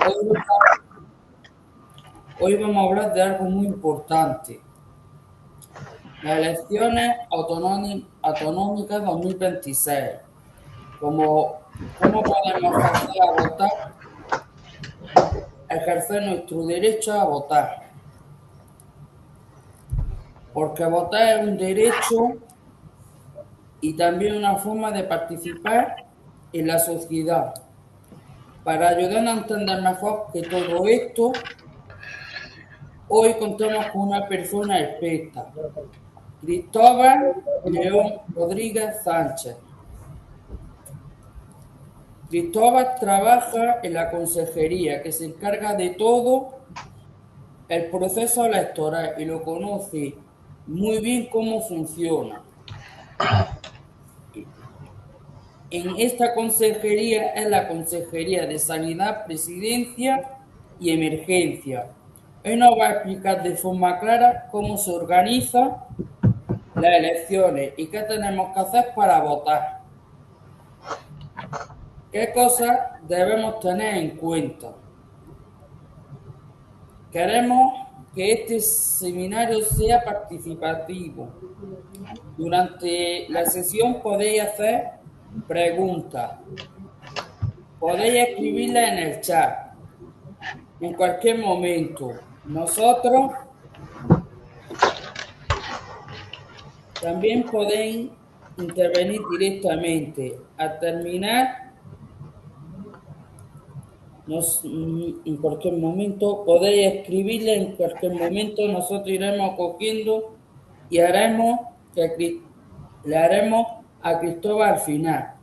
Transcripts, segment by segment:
Hoy, hoy vamos a hablar de algo muy importante, las elecciones autonómicas 2026. ¿Cómo podemos hacer a votar, ejercer nuestro derecho a votar? Porque votar es un derecho y también una forma de participar en la sociedad. Para ayudarnos a entender mejor que todo esto, hoy contamos con una persona experta, Cristóbal León Rodríguez Sánchez. Cristóbal trabaja en la consejería que se encarga de todo el proceso electoral y lo conoce muy bien cómo funciona. En esta consejería es la Consejería de Sanidad, Presidencia y Emergencia. Él nos va a explicar de forma clara cómo se organizan las elecciones y qué tenemos que hacer para votar. ¿Qué cosas debemos tener en cuenta? Queremos que este seminario sea participativo. Durante la sesión podéis hacer preguntas, podéis escribirlas en el chat en cualquier momento. Nosotros también podéis intervenir directamente. Al terminar, en cualquier momento, podéis escribirla en cualquier momento. Nosotros iremos cogiendo y le haremos a Cristóbal al final.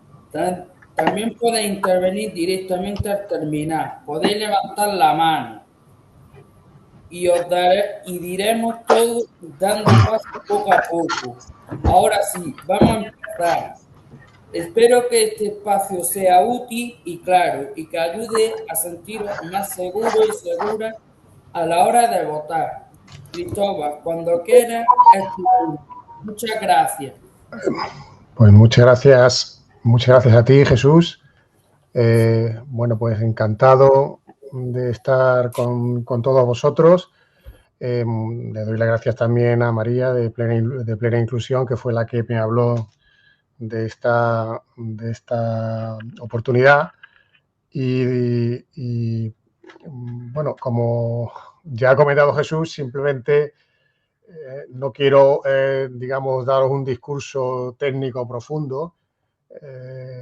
También podéis intervenir directamente al terminar. Podéis levantar la mano y diremos todo dando paso poco a poco. Ahora sí, vamos a empezar. Espero que este espacio sea útil y claro y que ayude a sentiros más seguros y seguras a la hora de votar. Cristóbal, cuando quieras, es tu turno. Muchas gracias. Pues muchas gracias a ti, Jesús. Bueno, pues encantado de estar con todos vosotros. Le doy las gracias también a María de Plena Inclusión, que fue la que me habló de esta oportunidad. Y bueno, como ya ha comentado Jesús, simplemente no quiero, digamos, daros un discurso técnico profundo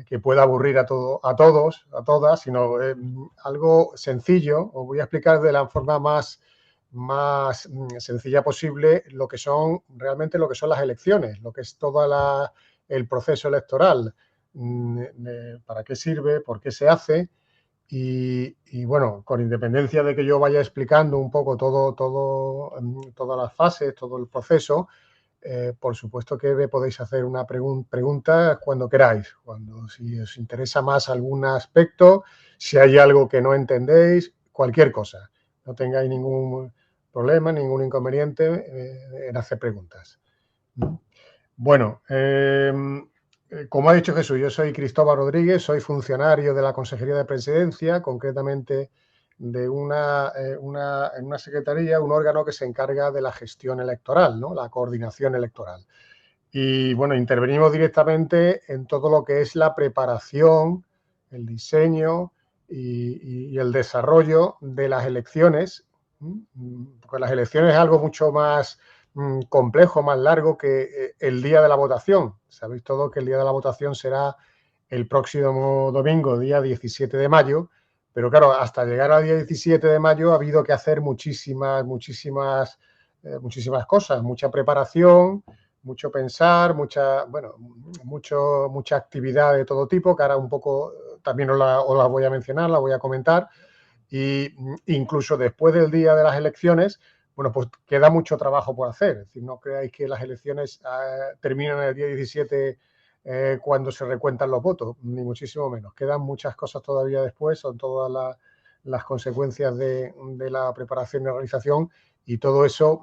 que pueda aburrir a todos, a todas, sino algo sencillo. Os voy a explicar de la forma más sencilla posible lo que son realmente lo que son las elecciones, lo que es todo el proceso electoral, para qué sirve, por qué se hace. Y bueno, con independencia de que yo vaya explicando un poco todas las fases, todo el proceso, por supuesto que me podéis hacer una pregunta cuando queráis, si os interesa más algún aspecto, si hay algo que no entendéis, cualquier cosa. No tengáis ningún problema, ningún inconveniente en hacer preguntas. Bueno, como ha dicho Jesús, yo soy Cristóbal Rodríguez, soy funcionario de la Consejería de Presidencia, concretamente de en una secretaría, un órgano que se encarga de la gestión electoral, ¿no? La coordinación electoral. Y bueno, intervenimos directamente en todo lo que es la preparación, el diseño y el desarrollo de las elecciones, porque las elecciones es algo mucho más complejo, más largo que el día de la votación. Sabéis todos que el día de la votación será el próximo domingo, día 17 de mayo, pero claro, hasta llegar al día 17 de mayo ha habido que hacer muchísimas cosas, mucha preparación, mucho pensar, mucha actividad de todo tipo, que ahora un poco también os la voy a mencionar, la voy a comentar. Y incluso después del día de las elecciones, bueno, pues queda mucho trabajo por hacer. Es decir, no creáis que las elecciones terminan el día 17 cuando se recuentan los votos, ni muchísimo menos. Quedan muchas cosas todavía después, son todas las consecuencias de la preparación y organización, y todo eso,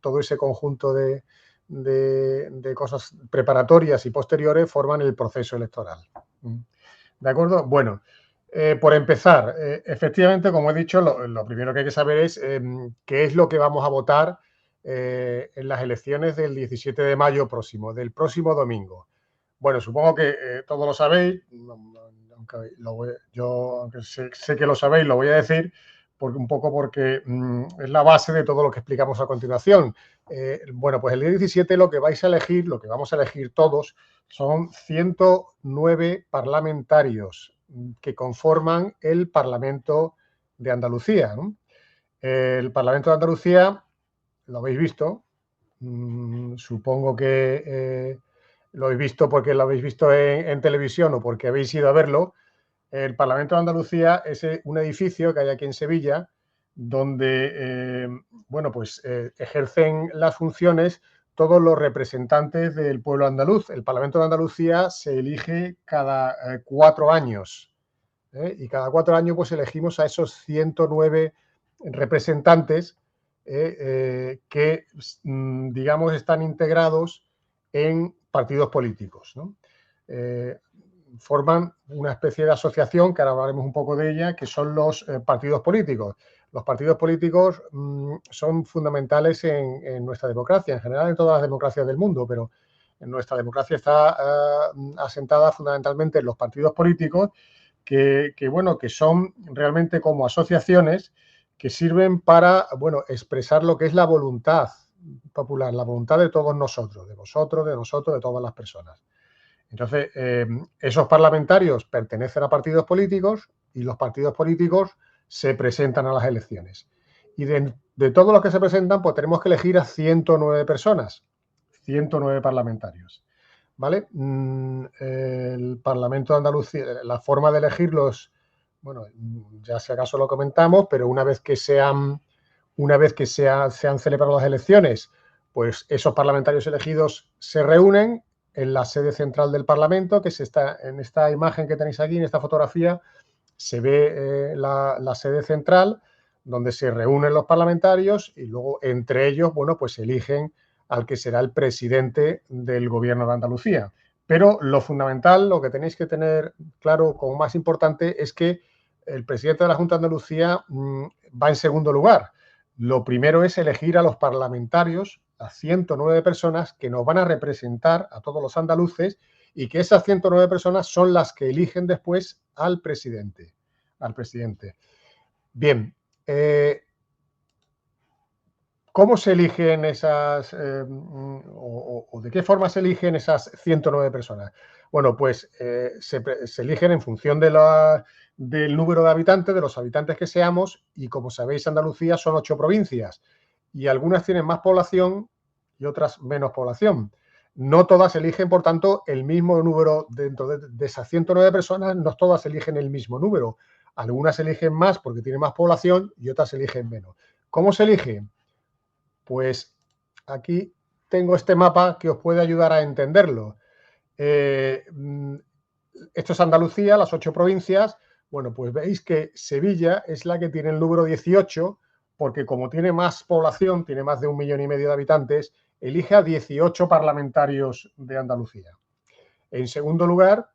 todo ese conjunto de cosas preparatorias y posteriores forman el proceso electoral. ¿De acuerdo? Bueno, Por empezar, efectivamente, como he dicho, lo primero que hay que saber es qué es lo que vamos a votar en las elecciones del 17 de mayo próximo, del próximo domingo. Bueno, supongo que todos lo sabéis, aunque aunque sé que lo sabéis, lo voy a decir un poco porque es la base de todo lo que explicamos a continuación. Bueno, pues el día 17 lo que vais a elegir, lo que vamos a elegir todos, son 109 parlamentarios que conforman el Parlamento de Andalucía, ¿no? El Parlamento de Andalucía, lo habéis visto, supongo que lo habéis visto porque lo habéis visto en televisión o porque habéis ido a verlo. El Parlamento de Andalucía es un edificio que hay aquí en Sevilla donde, bueno, pues ejercen las funciones todos los representantes del pueblo andaluz. El Parlamento de Andalucía se elige cada 4 años y cada 4 años pues elegimos a esos 109 representantes que, digamos, están integrados en partidos políticos, ¿no? Forman una especie de asociación, que ahora hablaremos un poco de ella, que son los partidos políticos. Los partidos políticos son fundamentales en nuestra democracia, en general en todas las democracias del mundo, pero en nuestra democracia está asentada fundamentalmente en los partidos políticos bueno, que son realmente como asociaciones que sirven para, bueno, expresar lo que es la voluntad popular, la voluntad de todos nosotros, de vosotros, de nosotros, de todas las personas. Entonces, esos parlamentarios pertenecen a partidos políticos y los partidos políticos se presentan a las elecciones. Y de todos los que se presentan, pues tenemos que elegir a 109 personas, 109 parlamentarios. ¿Vale? El Parlamento de Andalucía, la forma de elegirlos, bueno, ya si acaso lo comentamos, pero una vez que se han celebrado las elecciones, pues esos parlamentarios elegidos se reúnen en la sede central del Parlamento, que en esta imagen que tenéis aquí, en esta fotografía, se ve la sede central, donde se reúnen los parlamentarios y luego entre ellos, bueno, pues eligen al que será el presidente del gobierno de Andalucía. Pero lo fundamental, lo que tenéis que tener claro como más importante es que el presidente de la Junta de Andalucía va en segundo lugar. Lo primero es elegir a los parlamentarios, a 109 personas que nos van a representar a todos los andaluces y que esas 109 personas son las que eligen después al presidente. Bien, ¿cómo se eligen esas, o de qué forma se eligen esas 109 personas? Bueno, pues se eligen en función del número de habitantes, de los habitantes que seamos, y como sabéis, Andalucía son 8 provincias, y algunas tienen más población y otras menos población. No todas eligen, por tanto, el mismo número dentro de esas 109 personas, no todas eligen el mismo número. Algunas eligen más porque tienen más población y otras eligen menos. ¿Cómo se eligen? Pues aquí tengo este mapa que os puede ayudar a entenderlo. Esto es Andalucía, las 8 provincias. Bueno, pues veis que Sevilla es la que tiene el número 18, porque como tiene más población, tiene más de 1,5 millones de habitantes, elige a 18 parlamentarios de Andalucía. En segundo lugar,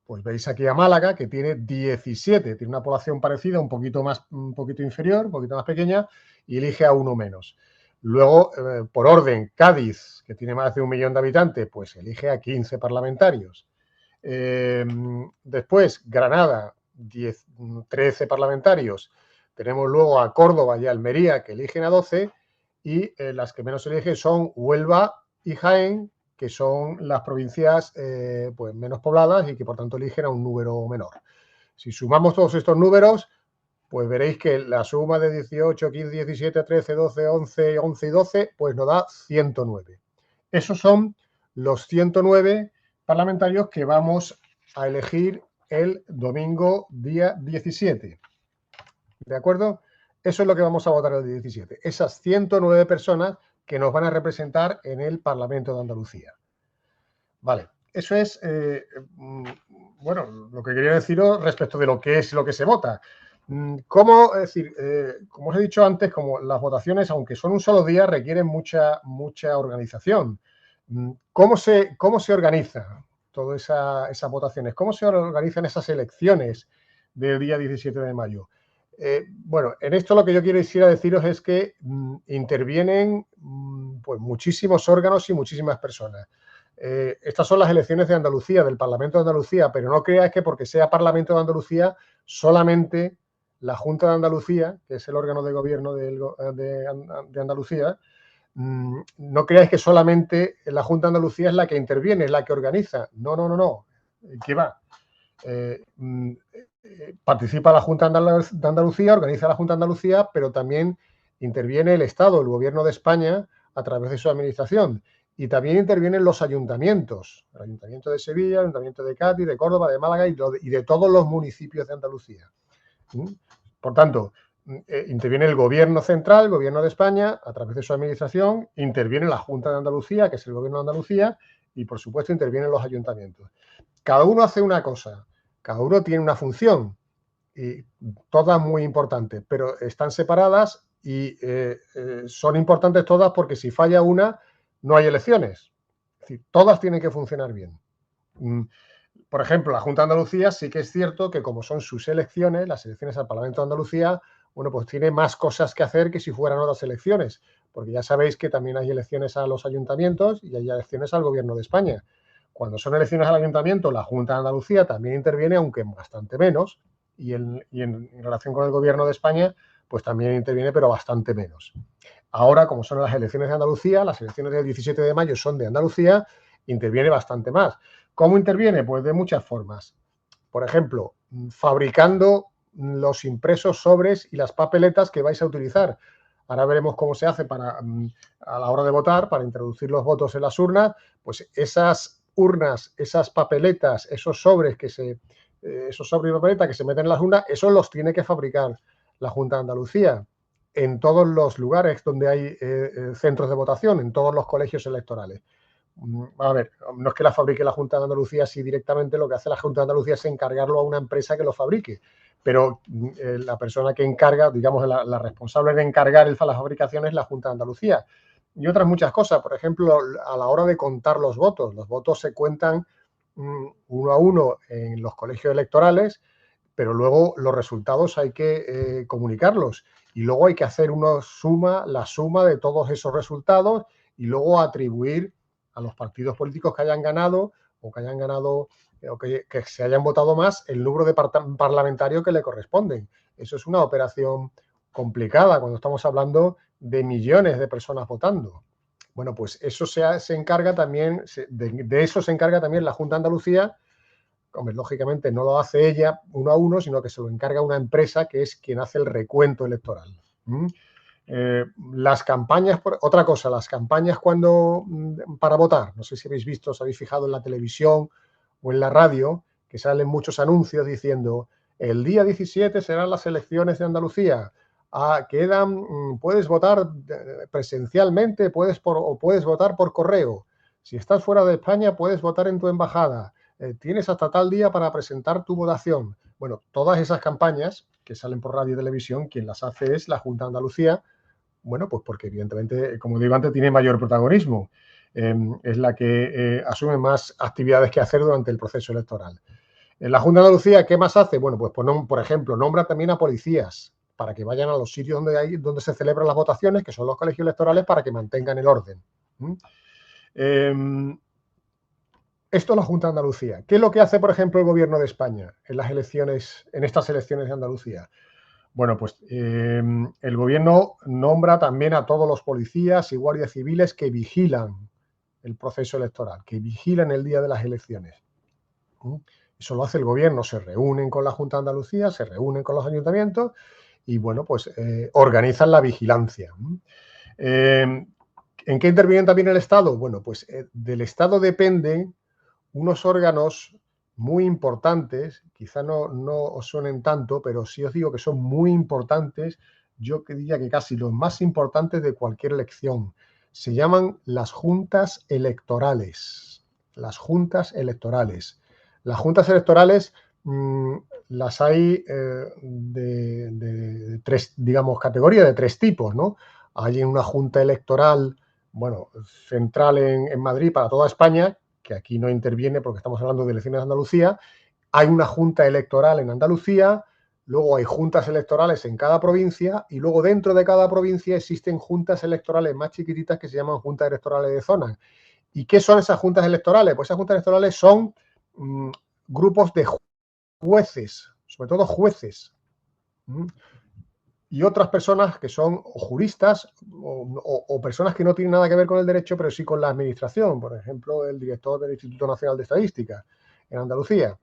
pues veis aquí a Málaga, que tiene 17, tiene una población parecida, un poquito inferior, un poquito más pequeña, y elige a uno menos. Luego, por orden, Cádiz, que tiene más de 1 millón de habitantes, pues elige a 15 parlamentarios. Después, Granada, 13 parlamentarios. Tenemos luego a Córdoba y Almería, que eligen a 12, y las que menos eligen son Huelva y Jaén, que son las provincias pues menos pobladas y que por tanto eligen a un número menor. Si sumamos todos estos números, pues veréis que la suma de 18, 15, 17, 13, 12, 11, 11 y 12, pues nos da 109. Esos son los 109 parlamentarios que vamos a elegir el domingo día 17. ¿De acuerdo? Eso es lo que vamos a votar el día 17. Esas 109 personas que nos van a representar en el Parlamento de Andalucía. Vale, eso es, bueno, lo que quería deciros respecto de lo que es lo que se vota. ¿Cómo? Es decir, como os he dicho antes, como las votaciones, aunque son un solo día, requieren mucha organización. ¿Cómo se organiza todas esas votaciones? ¿Cómo se organizan esas elecciones del día 17 de mayo. Bueno, en esto lo que yo quisiera deciros es que intervienen pues muchísimos órganos y muchísimas personas. Estas son las elecciones de Andalucía, del Parlamento de Andalucía, pero no creáis que porque sea Parlamento de Andalucía, solamente la Junta de Andalucía, que es el órgano de gobierno de Andalucía, no creáis que solamente la Junta de Andalucía es la que interviene, es la que organiza. No, no, no, no. ¿Qué va? Participa la Junta de Andalucía, organiza la Junta de Andalucía, pero también interviene el Estado, el Gobierno de España, a través de su administración. Y también intervienen los ayuntamientos, el Ayuntamiento de Sevilla, el Ayuntamiento de Cádiz, de Córdoba, de Málaga y de todos los municipios de Andalucía. Por tanto, interviene el Gobierno central, el Gobierno de España, a través de su administración, interviene la Junta de Andalucía, que es el Gobierno de Andalucía, y por supuesto intervienen los ayuntamientos. Cada uno hace una cosa, cada uno tiene una función, y todas muy importantes, pero están separadas y son importantes todas porque si falla una, no hay elecciones. Es decir, todas tienen que funcionar bien. Por ejemplo, la Junta de Andalucía sí que es cierto que como son sus elecciones, las elecciones al Parlamento de Andalucía, bueno, pues tiene más cosas que hacer que si fueran otras elecciones, porque ya sabéis que también hay elecciones a los ayuntamientos y hay elecciones al Gobierno de España. Cuando son elecciones al ayuntamiento, la Junta de Andalucía también interviene, aunque bastante menos, y en relación con el Gobierno de España, pues también interviene, pero bastante menos. Ahora, como son las elecciones de Andalucía, las elecciones del 17 de mayo son de Andalucía, interviene bastante más. ¿Cómo interviene? Pues de muchas formas. Por ejemplo, fabricando los impresos sobres y las papeletas que vais a utilizar. Ahora veremos cómo se hace a la hora de votar, para introducir los votos en las urnas. Pues esas urnas, esas papeletas, esos sobres y papeletas que se meten en las urnas, esos los tiene que fabricar la Junta de Andalucía en todos los lugares donde hay centros de votación, en todos los colegios electorales. A ver, no es que la fabrique la Junta de Andalucía, si directamente lo que hace la Junta de Andalucía es encargarlo a una empresa que lo fabrique, pero la persona que encarga, digamos, la responsable de encargar la fabricación es la Junta de Andalucía. Y otras muchas cosas, por ejemplo, a la hora de contar los votos se cuentan uno a uno en los colegios electorales, pero luego los resultados hay que comunicarlos y luego hay que hacer la suma de todos esos resultados y luego atribuir a los partidos políticos que hayan ganado o que se hayan votado más el número de parlamentarios que le corresponden. Eso es una operación complicada cuando estamos hablando de millones de personas votando. Bueno, pues eso se encarga también, de eso se encarga también la Junta de Andalucía. Hombre, lógicamente no lo hace ella uno a uno, sino que se lo encarga una empresa que es quien hace el recuento electoral. Las campañas, otra cosa, las campañas para votar, no sé si habéis visto, os habéis fijado en la televisión o en la radio, que salen muchos anuncios diciendo el día 17 serán las elecciones de Andalucía, puedes votar presencialmente, puedes votar por correo, si estás fuera de España puedes votar en tu embajada, tienes hasta tal día para presentar tu votación. Bueno, todas esas campañas que salen por radio y televisión, quien las hace es la Junta de Andalucía. Bueno, pues porque evidentemente, como digo antes, tiene mayor protagonismo. Es la que asume más actividades que hacer durante el proceso electoral. En la Junta de Andalucía, ¿qué más hace? Bueno, pues por ejemplo, nombra también a policías para que vayan a los sitios donde se celebran las votaciones, que son los colegios electorales, para que mantengan el orden. Esto es la Junta de Andalucía. ¿Qué es lo que hace, por ejemplo, el Gobierno de España en estas elecciones de Andalucía? Bueno, pues el Gobierno nombra también a todos los policías y guardias civiles que vigilan el proceso electoral, que vigilan el día de las elecciones. Eso lo hace el Gobierno, se reúnen con la Junta de Andalucía, se reúnen con los ayuntamientos y, bueno, pues organizan la vigilancia. ¿En qué interviene también el Estado? Bueno, pues del Estado dependen unos órganos muy importantes, quizá no os suenen tanto, pero sí os digo que son muy importantes, yo diría que casi los más importantes de cualquier elección. Se llaman las juntas electorales. Las juntas electorales. Las juntas electorales las hay de tres, digamos, categorías, de tres tipos, ¿no? Hay una junta electoral, bueno, central en Madrid para toda España, que aquí no interviene porque estamos hablando de elecciones de Andalucía, hay una junta electoral en Andalucía, luego hay juntas electorales en cada provincia y luego dentro de cada provincia existen juntas electorales más chiquititas que se llaman juntas electorales de zona. ¿Y qué son esas juntas electorales? Pues esas juntas electorales son grupos de jueces, sobre todo jueces, y otras personas que son juristas o personas que no tienen nada que ver con el derecho, pero sí con la administración. Por ejemplo, el director del Instituto Nacional de Estadística en Andalucía.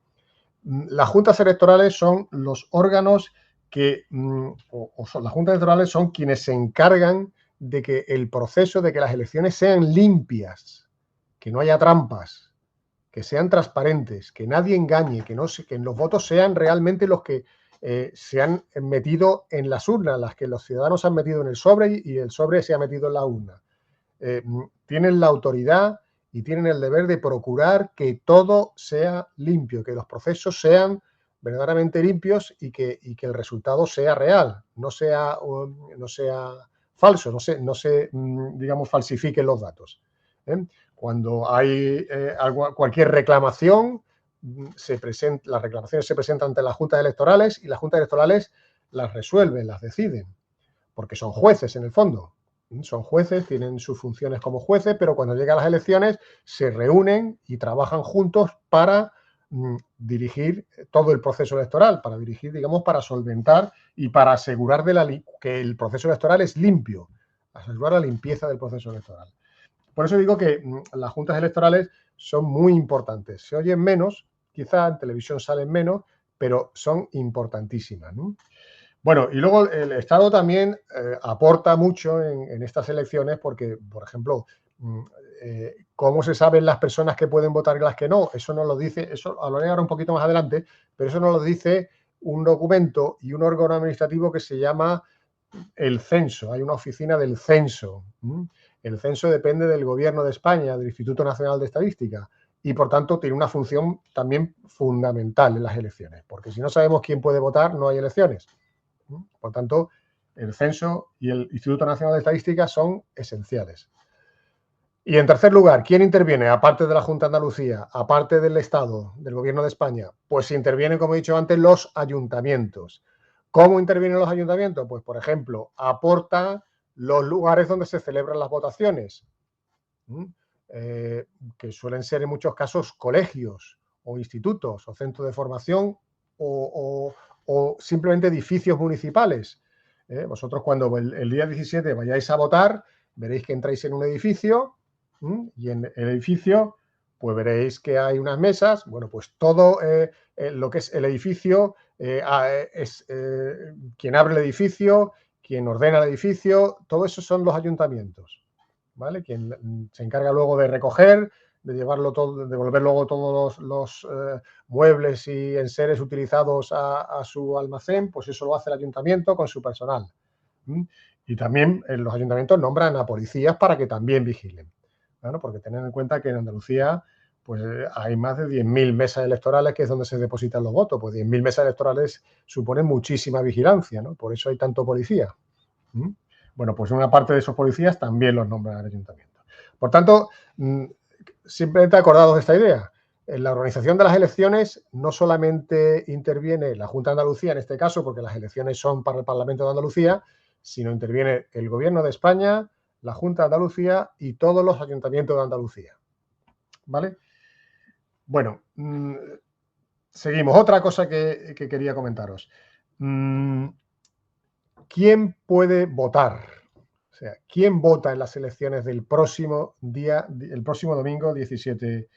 Las juntas electorales son los órganos que, las juntas electorales son quienes se encargan de que el proceso, de que las elecciones sean limpias, que no haya trampas, que sean transparentes, que nadie engañe, que los votos sean realmente los que se han metido en las urnas, las que los ciudadanos han metido en el sobre y el sobre se ha metido en la urna. Tienen la autoridad y tienen el deber de procurar que todo sea limpio, que los procesos sean verdaderamente limpios y que el resultado sea real, no sea falso, no se digamos, falsifiquen los datos. Cuando hay cualquier reclamación, las reclamaciones se presentan ante las juntas electorales y las juntas electorales las resuelven, las deciden, porque son jueces en el fondo. Son jueces, tienen sus funciones como jueces, pero cuando llegan las elecciones se reúnen y trabajan juntos para dirigir todo el proceso electoral, para dirigir, digamos, para solventar y para asegurar que el proceso electoral es limpio, asegurar la limpieza del proceso electoral. Por eso digo que las juntas electorales son muy importantes. Se oyen menos, quizá en televisión salen menos, pero son importantísimas, ¿no? Bueno, y luego el Estado también aporta mucho en estas elecciones porque, por ejemplo, cómo se saben las personas que pueden votar y las que no, eso nos lo dice, eso hablaré ahora un poquito más adelante, pero eso nos lo dice un documento y un órgano administrativo que se llama el censo. Hay una oficina del censo. El censo depende del Gobierno de España, del Instituto Nacional de Estadística, y por tanto tiene una función también fundamental en las elecciones, porque si no sabemos quién puede votar, no hay elecciones. Por tanto, el censo y el Instituto Nacional de Estadística son esenciales. Y en tercer lugar, ¿quién interviene? Aparte de la Junta de Andalucía, aparte del Estado, del Gobierno de España, pues intervienen, como he dicho antes, los ayuntamientos. ¿Cómo intervienen los ayuntamientos? Pues, por ejemplo, aportan los lugares donde se celebran las votaciones, que suelen ser en muchos casos colegios o institutos o centros de formación o simplemente edificios municipales. Vosotros cuando el día 17 vayáis a votar, veréis que entráis en un edificio y en el edificio pues veréis que hay unas mesas. Bueno, pues todo lo que es el edificio es quien abre el edificio, quien ordena el edificio, todo eso son los ayuntamientos, ¿vale? Quien se encarga luego de recoger, de llevarlo todo, de devolver luego todos los muebles y enseres utilizados a su almacén, pues eso lo hace el ayuntamiento con su personal. Y también los ayuntamientos nombran a policías para que también vigilen. Bueno, porque tened en cuenta que en Andalucía pues hay más de 10.000 mesas electorales, que es donde se depositan los votos. Pues 10.000 mesas electorales suponen muchísima vigilancia, ¿no? Por eso hay tanto policía. Bueno, pues una parte de esos policías también los nombran el ayuntamiento. Por tanto, simplemente acordados de esta idea. En la organización de las elecciones no solamente interviene la Junta de Andalucía, en este caso, porque las elecciones son para el Parlamento de Andalucía, sino interviene el Gobierno de España, la Junta de Andalucía y todos los ayuntamientos de Andalucía. ¿Vale? Bueno, seguimos. Otra cosa que quería comentaros. ¿Quién puede votar? O sea, ¿quién vota en las elecciones del próximo domingo 17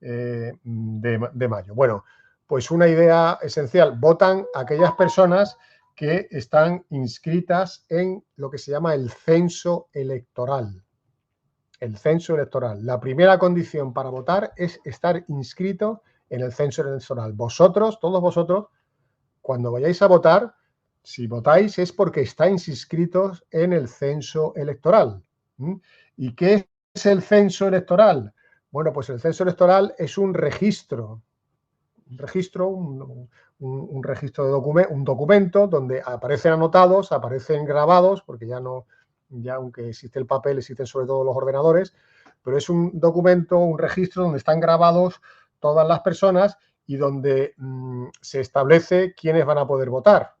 de mayo? Bueno, pues una idea esencial. Votan aquellas personas que están inscritas en lo que se llama el censo electoral. El censo electoral. La primera condición para votar es estar inscrito en el censo electoral. Vosotros, todos vosotros, cuando vayáis a votar, si votáis es porque estáis inscritos en el censo electoral. ¿Y qué es el censo electoral? Bueno, pues el censo electoral es un registro. Un registro de un documento donde aparecen anotados, aparecen grabados, porque ya aunque existe el papel, existen sobre todo los ordenadores, pero es un documento, un registro donde están grabados todas las personas y donde se establece quiénes van a poder votar.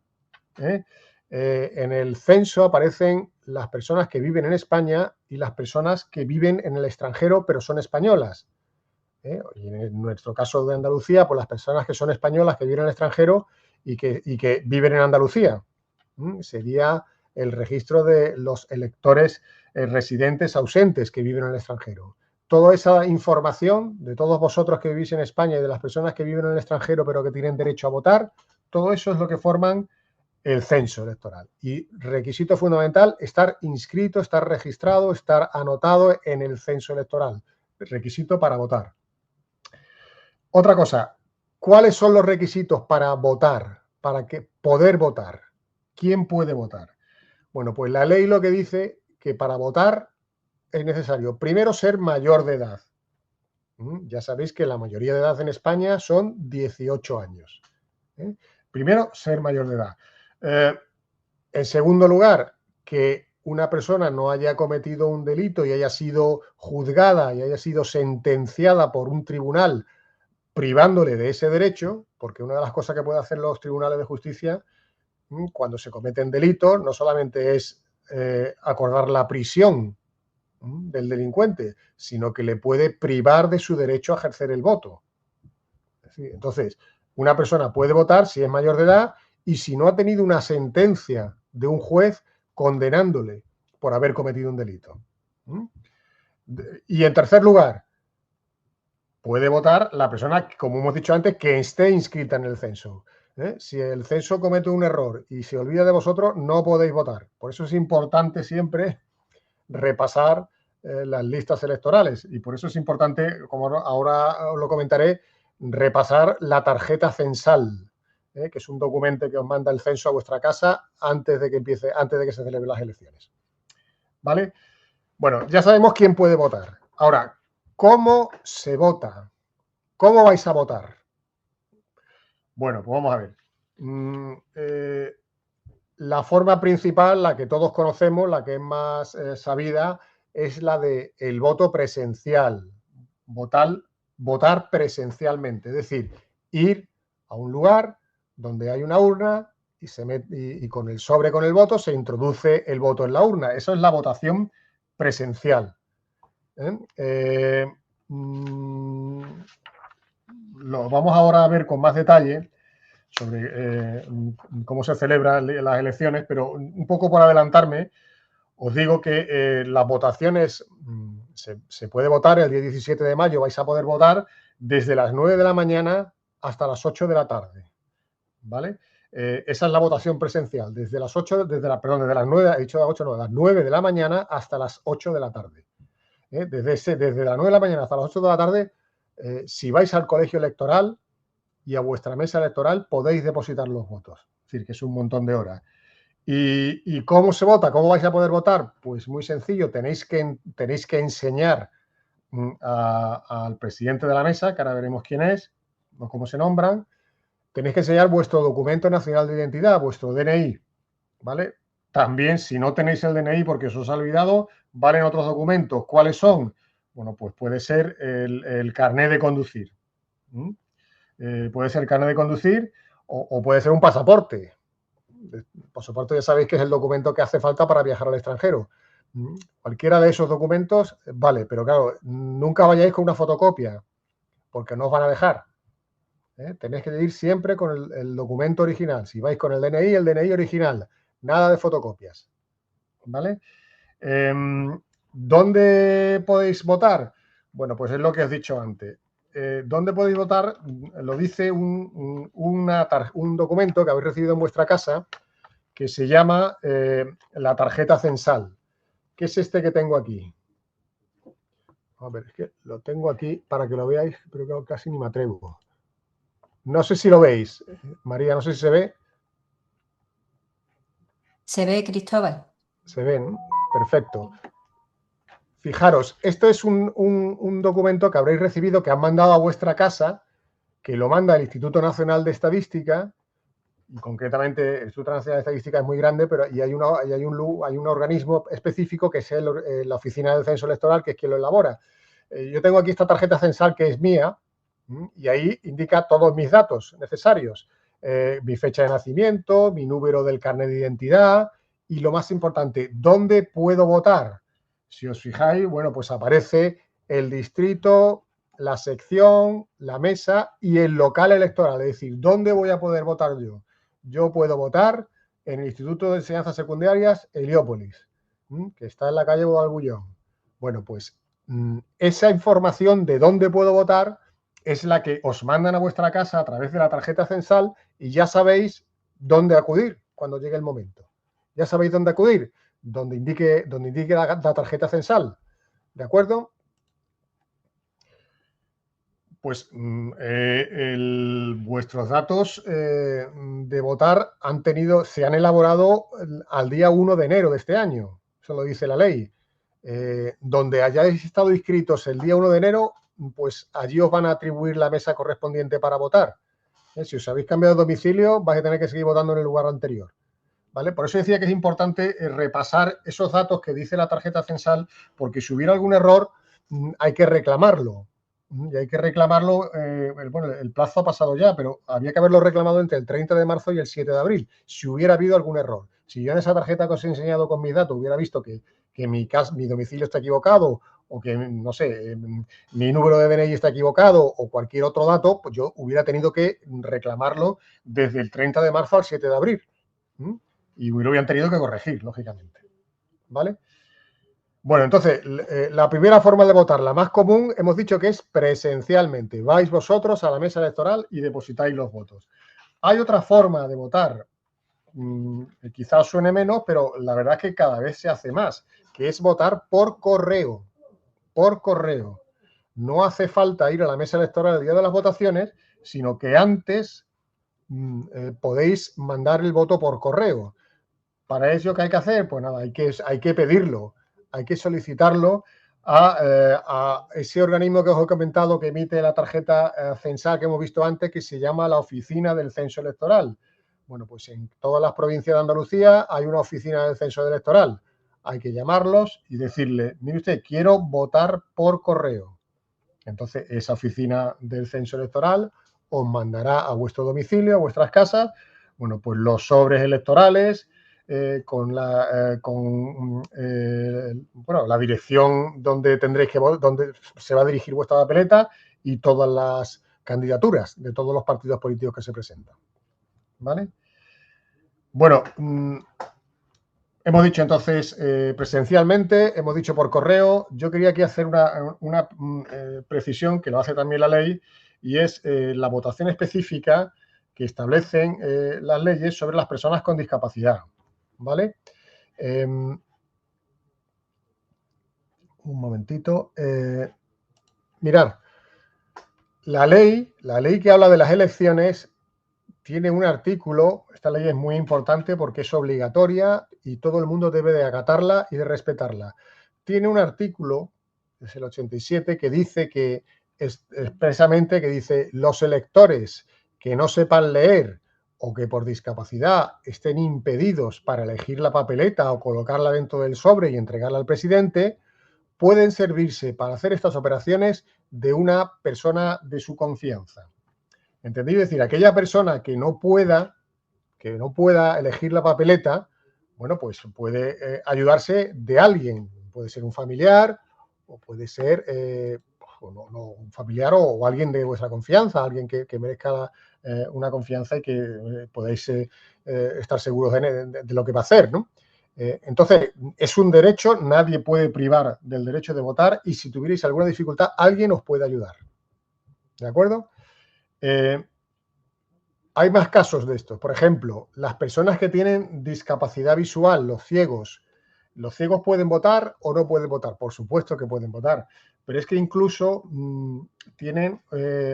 En el censo aparecen las personas que viven en España y las personas que viven en el extranjero pero son españolas. Y en nuestro caso de Andalucía, pues las personas que son españolas que viven en el extranjero y que viven en Andalucía. Sería el registro de los electores residentes ausentes que viven en el extranjero. Toda esa información de todos vosotros que vivís en España y de las personas que viven en el extranjero pero que tienen derecho a votar, todo eso es lo que forman el censo electoral. Y requisito fundamental, estar inscrito, estar registrado, estar anotado en el censo electoral. Requisito para votar. Otra cosa, ¿cuáles son los requisitos para votar? Para poder votar. ¿Quién puede votar? Bueno, pues la ley lo que dice que para votar es necesario primero ser mayor de edad. Ya sabéis que la mayoría de edad en España son 18 años. Primero, ser mayor de edad. En segundo lugar, que una persona no haya cometido un delito y haya sido juzgada y haya sido sentenciada por un tribunal privándole de ese derecho, porque una de las cosas que pueden hacer los tribunales de justicia cuando se cometen delitos no solamente es acordar la prisión del delincuente, sino que le puede privar de su derecho a ejercer el voto. Entonces, una persona puede votar si es mayor de edad y si no ha tenido una sentencia de un juez condenándole por haber cometido un delito. Y en tercer lugar, puede votar la persona, como hemos dicho antes, que esté inscrita en el censo. Si el censo comete un error y se olvida de vosotros, no podéis votar. Por eso es importante siempre repasar las listas electorales y por eso es importante, como ahora os lo comentaré, repasar la tarjeta censal, que es un documento que os manda el censo a vuestra casa antes de que se celebren las elecciones. ¿Vale? Bueno, ya sabemos quién puede votar. Ahora, ¿cómo se vota? ¿Cómo vais a votar? Bueno, pues vamos a ver. La forma principal, la que todos conocemos, la que es más sabida, es la del voto presencial. Votar presencialmente, es decir, ir a un lugar donde hay una urna y con el sobre con el voto se introduce el voto en la urna. Eso es la votación presencial. Lo vamos ahora a ver con más detalle sobre cómo se celebran las elecciones, pero un poco por adelantarme, os digo que las votaciones se puede votar el día 17 de mayo, vais a poder votar desde las 9 de la mañana hasta las 8 de la tarde, ¿vale? Esa es la votación presencial, desde las 9, he dicho las 8, no, las 9 de la mañana hasta las 8 de la tarde. Desde las 9 de la mañana hasta las 8 de la tarde, si vais al colegio electoral y a vuestra mesa electoral podéis depositar los votos. Es decir, que es un montón de horas. ¿Y cómo se vota? ¿Cómo vais a poder votar? Pues muy sencillo, tenéis que enseñar al presidente de la mesa, que ahora veremos quién es, o cómo se nombran, tenéis que enseñar vuestro documento nacional de identidad, vuestro DNI, ¿vale? También, si no tenéis el DNI porque os ha olvidado, valen otros documentos. ¿Cuáles son? Bueno, pues puede ser el carnet de conducir. Puede ser el carnet de conducir o puede ser un pasaporte. El pasaporte ya sabéis que es el documento que hace falta para viajar al extranjero. Cualquiera de esos documentos vale, pero claro, nunca vayáis con una fotocopia porque no os van a dejar. Tenéis que ir siempre con el documento original. Si vais con el DNI original. Nada de fotocopias. ¿Vale? ¿Dónde podéis votar? Bueno, pues es lo que os he dicho antes. ¿Dónde podéis votar? Lo dice un documento que habéis recibido en vuestra casa que se llama la tarjeta censal. ¿Qué es este que tengo aquí? A ver, es que lo tengo aquí para que lo veáis, pero casi ni me atrevo. No sé si lo veis. María, no sé si se ve. Se ve, Cristóbal. Se ve, ¿no? Perfecto. Fijaros, esto es un documento que habréis recibido, que han mandado a vuestra casa, que lo manda el Instituto Nacional de Estadística, y concretamente el Instituto Nacional de Estadística es muy grande, pero hay un organismo específico que es la Oficina del Censo Electoral, que es quien lo elabora. Yo tengo aquí esta tarjeta censal que es mía, Y ahí indica todos mis datos necesarios. Mi fecha de nacimiento, mi número del carnet de identidad y lo más importante, ¿dónde puedo votar? Si os fijáis, bueno, pues aparece el distrito, la sección, la mesa y el local electoral, es decir, ¿dónde voy a poder votar yo? Yo puedo votar en el Instituto de Enseñanzas Secundarias Heliópolis, que está en la calle Guadalbullón. Bueno, pues esa información de dónde puedo votar es la que os mandan a vuestra casa a través de la tarjeta censal y ya sabéis dónde acudir cuando llegue el momento. Ya sabéis dónde acudir, donde indique la tarjeta censal. ¿De acuerdo? Pues vuestros datos de votar se han elaborado al día 1 de enero de este año. Eso lo dice la ley. Donde hayáis estado inscritos el día 1 de enero, pues allí os van a atribuir la mesa correspondiente para votar. Si os habéis cambiado de domicilio, vais a tener que seguir votando en el lugar anterior. ¿Vale? Por eso decía que es importante repasar esos datos que dice la tarjeta censal, porque si hubiera algún error, hay que reclamarlo. Y hay que reclamarlo, bueno, el plazo ha pasado ya, pero había que haberlo reclamado entre el 30 de marzo y el 7 de abril, si hubiera habido algún error. Si yo en esa tarjeta que os he enseñado con mis datos hubiera visto que mi domicilio está equivocado o que, no sé, mi número de DNI está equivocado o cualquier otro dato, pues yo hubiera tenido que reclamarlo desde el 30 de marzo al 7 de abril. Y lo hubieran tenido que corregir, lógicamente. ¿Vale? Bueno, entonces, la primera forma de votar, la más común, hemos dicho que es presencialmente. Vais vosotros a la mesa electoral y depositáis los votos. Hay otra forma de votar, que quizás suene menos, pero la verdad es que cada vez se hace más, que es votar por correo. Por correo. No hace falta ir a la mesa electoral el día de las votaciones, sino que antes podéis mandar el voto por correo. Para eso, ¿qué hay que hacer? Pues nada, hay que pedirlo, hay que solicitarlo a ese organismo que os he comentado que emite la tarjeta censal que hemos visto antes, que se llama la Oficina del Censo Electoral. Bueno, pues en todas las provincias de Andalucía hay una oficina del censo electoral. Hay que llamarlos y decirle, mire usted, quiero votar por correo. Entonces, esa oficina del censo electoral os mandará a vuestro domicilio, a vuestras casas, bueno, pues los sobres electorales, con la dirección donde tendréis que votar, donde se va a dirigir vuestra papeleta y todas las candidaturas de todos los partidos políticos que se presentan. ¿Vale? Bueno, hemos dicho entonces presencialmente, hemos dicho por correo. Yo quería aquí hacer una precisión, que lo hace también la ley, y es la votación específica que establecen las leyes sobre las personas con discapacidad. ¿Vale? Un momentito. Mirad, la ley que habla de las elecciones tiene un artículo, esta ley es muy importante porque es obligatoria y todo el mundo debe de acatarla y de respetarla. Tiene un artículo, es el 87, que dice que, expresamente, que dice, los electores que no sepan leer o que por discapacidad estén impedidos para elegir la papeleta o colocarla dentro del sobre y entregarla al presidente, pueden servirse para hacer estas operaciones de una persona de su confianza. ¿Entendéis? Es decir, aquella persona que no pueda elegir la papeleta, bueno, pues puede ayudarse de alguien. Puede ser un familiar o puede ser un familiar o alguien de vuestra confianza, alguien que merezca una confianza y que podéis estar seguros de lo que va a hacer, ¿no? Entonces, es un derecho, nadie puede privar del derecho de votar y si tuvierais alguna dificultad, alguien os puede ayudar. ¿De acuerdo? Hay más casos de esto. Por ejemplo, las personas que tienen discapacidad visual, los ciegos. ¿Los ciegos pueden votar o no pueden votar? Por supuesto que pueden votar. Pero es que incluso tienen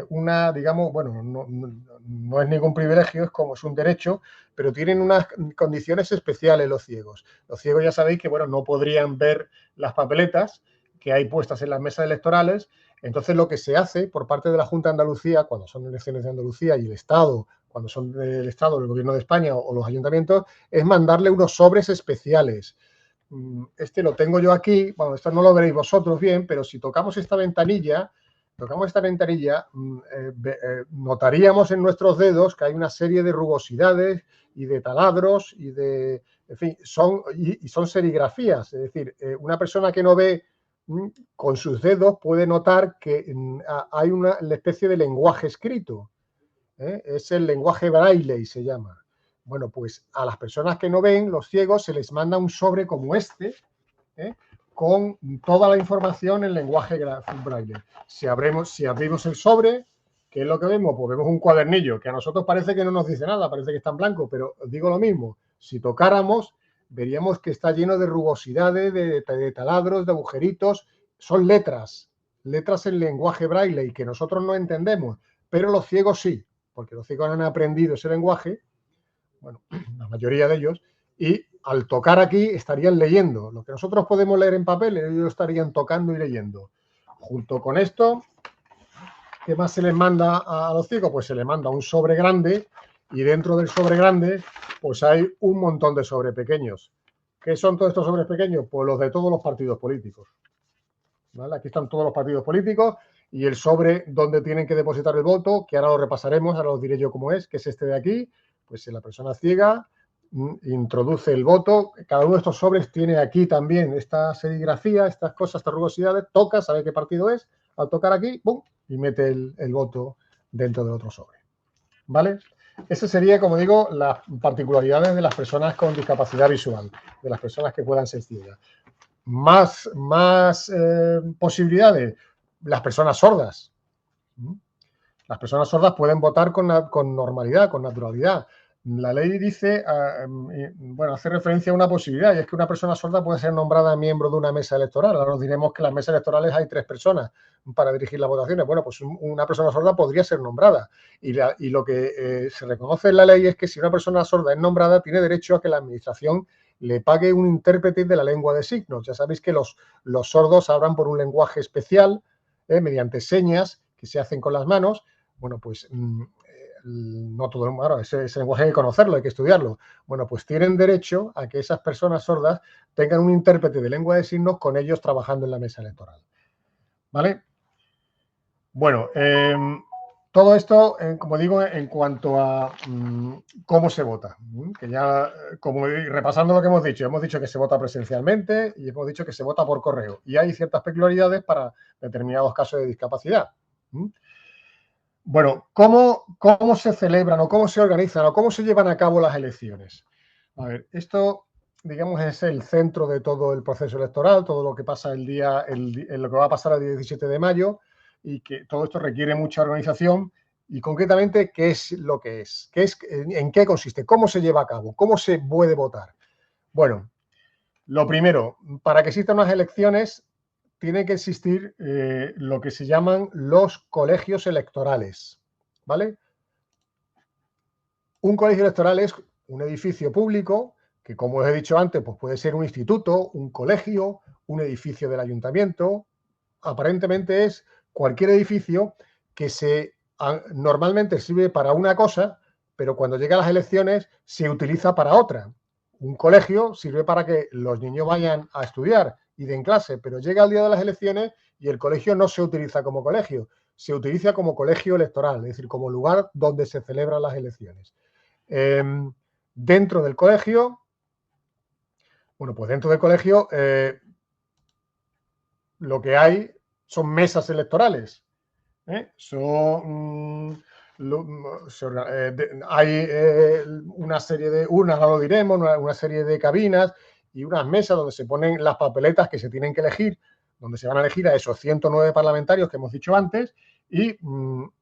una, digamos, bueno, no es ningún privilegio, es un derecho, pero tienen unas condiciones especiales los ciegos. Los ciegos ya sabéis que, bueno, no podrían ver las papeletas que hay puestas en las mesas electorales. Entonces, lo que se hace por parte de la Junta de Andalucía, cuando son elecciones de Andalucía y el Estado, cuando son del Estado, del Gobierno de España o los ayuntamientos, es mandarle unos sobres especiales. Este lo tengo yo aquí, bueno, esto no lo veréis vosotros bien, pero si tocamos esta ventanilla, tocamos esta ventanilla, notaríamos en nuestros dedos que hay una serie de rugosidades y de taladros y de, en fin, son serigrafías. Es decir, una persona que no ve con sus dedos puede notar que hay una especie de lenguaje escrito. Es el lenguaje braille y se llama. Bueno, pues a las personas que no ven, los ciegos, se les manda un sobre como este, con toda la información en lenguaje braille. Si abrimos el sobre, ¿qué es lo que vemos? Pues vemos un cuadernillo que a nosotros parece que no nos dice nada, parece que está en blanco, pero os digo lo mismo, si tocáramos, veríamos que está lleno de rugosidades, de taladros, de agujeritos, son letras en lenguaje braille y que nosotros no entendemos, pero los ciegos sí, porque los ciegos han aprendido ese lenguaje, bueno, la mayoría de ellos, y al tocar aquí estarían leyendo. Lo que nosotros podemos leer en papel, ellos estarían tocando y leyendo. Junto con esto, ¿qué más se les manda a los ciegos? Pues se les manda un sobre grande y dentro del sobre grande pues hay un montón de sobres pequeños. ¿Qué son todos estos sobres pequeños? Pues los de todos los partidos políticos. ¿Vale? Aquí están todos los partidos políticos y el sobre donde tienen que depositar el voto, que ahora lo repasaremos, ahora os diré yo cómo es, que es este de aquí. Pues si la persona ciega introduce el voto, cada uno de estos sobres tiene aquí también esta serigrafía, estas cosas, estas rugosidades, toca, sabe qué partido es, al tocar aquí, ¡pum!, y mete el voto dentro del otro sobre. ¿Vale? Esa sería, como digo, las particularidades de las personas con discapacidad visual, de las personas que puedan ser ciegas. Más posibilidades, las personas sordas. Las personas sordas pueden votar con normalidad, con naturalidad. La ley dice, bueno, hace referencia a una posibilidad, y es que una persona sorda puede ser nombrada miembro de una mesa electoral. Ahora nos diremos que en las mesas electorales hay 3 personas para dirigir las votaciones. Bueno, pues una persona sorda podría ser nombrada. Y lo que se reconoce en la ley es que si una persona sorda es nombrada, tiene derecho a que la administración le pague un intérprete de la lengua de signos. Ya sabéis que los sordos hablan por un lenguaje especial, mediante señas que se hacen con las manos. Bueno, pues no todo, claro, ese lenguaje hay que conocerlo, hay que estudiarlo. Bueno, pues tienen derecho a que esas personas sordas tengan un intérprete de lengua de signos con ellos trabajando en la mesa electoral. ¿Vale? Bueno, todo esto, como digo, en cuanto a cómo se vota, que ya, como repasando lo que hemos dicho que se vota presencialmente y hemos dicho que se vota por correo. Y hay ciertas peculiaridades para determinados casos de discapacidad. Bueno, ¿cómo se celebran o cómo se organizan o cómo se llevan a cabo las elecciones? A ver, esto, digamos, es el centro de todo el proceso electoral, todo lo que pasa lo que va a pasar el día 17 de mayo, y que todo esto requiere mucha organización. Y concretamente, ¿qué es lo que es? ¿En qué consiste? ¿Cómo se lleva a cabo? ¿Cómo se puede votar? Bueno, lo primero, para que existan unas elecciones, tiene que existir lo que se llaman los colegios electorales, ¿vale? Un colegio electoral es un edificio público que, como os he dicho antes, pues puede ser un instituto, un colegio, un edificio del ayuntamiento. Aparentemente es cualquier edificio que normalmente sirve para una cosa, pero cuando llega a las elecciones se utiliza para otra. Un colegio sirve para que los niños vayan a estudiar y den clase, pero llega el día de las elecciones y el colegio no se utiliza como colegio, se utiliza como colegio electoral, es decir, como lugar donde se celebran las elecciones. Dentro del colegio, bueno, pues dentro del colegio lo que hay son mesas electorales. Hay una serie de urnas, no lo diremos, una serie de cabinas y unas mesas donde se ponen las papeletas que se tienen que elegir, donde se van a elegir a esos 109 parlamentarios que hemos dicho antes, y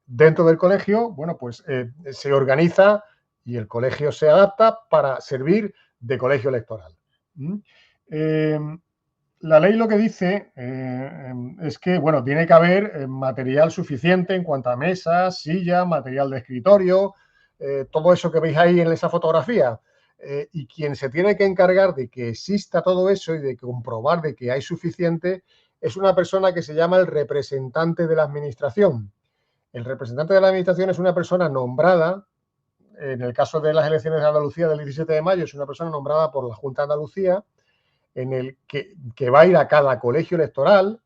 dentro del colegio, bueno, pues se organiza y el colegio se adapta para servir de colegio electoral. La ley lo que dice es que, bueno, tiene que haber material suficiente en cuanto a mesas, sillas, material de escritorio, todo eso que veis ahí en esa fotografía. Y quien se tiene que encargar de que exista todo eso y de comprobar de que hay suficiente es una persona que se llama el representante de la administración. El representante de la administración es una persona nombrada, en el caso de las elecciones de Andalucía del 17 de mayo, es una persona nombrada por la Junta de Andalucía, en el que va a ir a cada colegio electoral,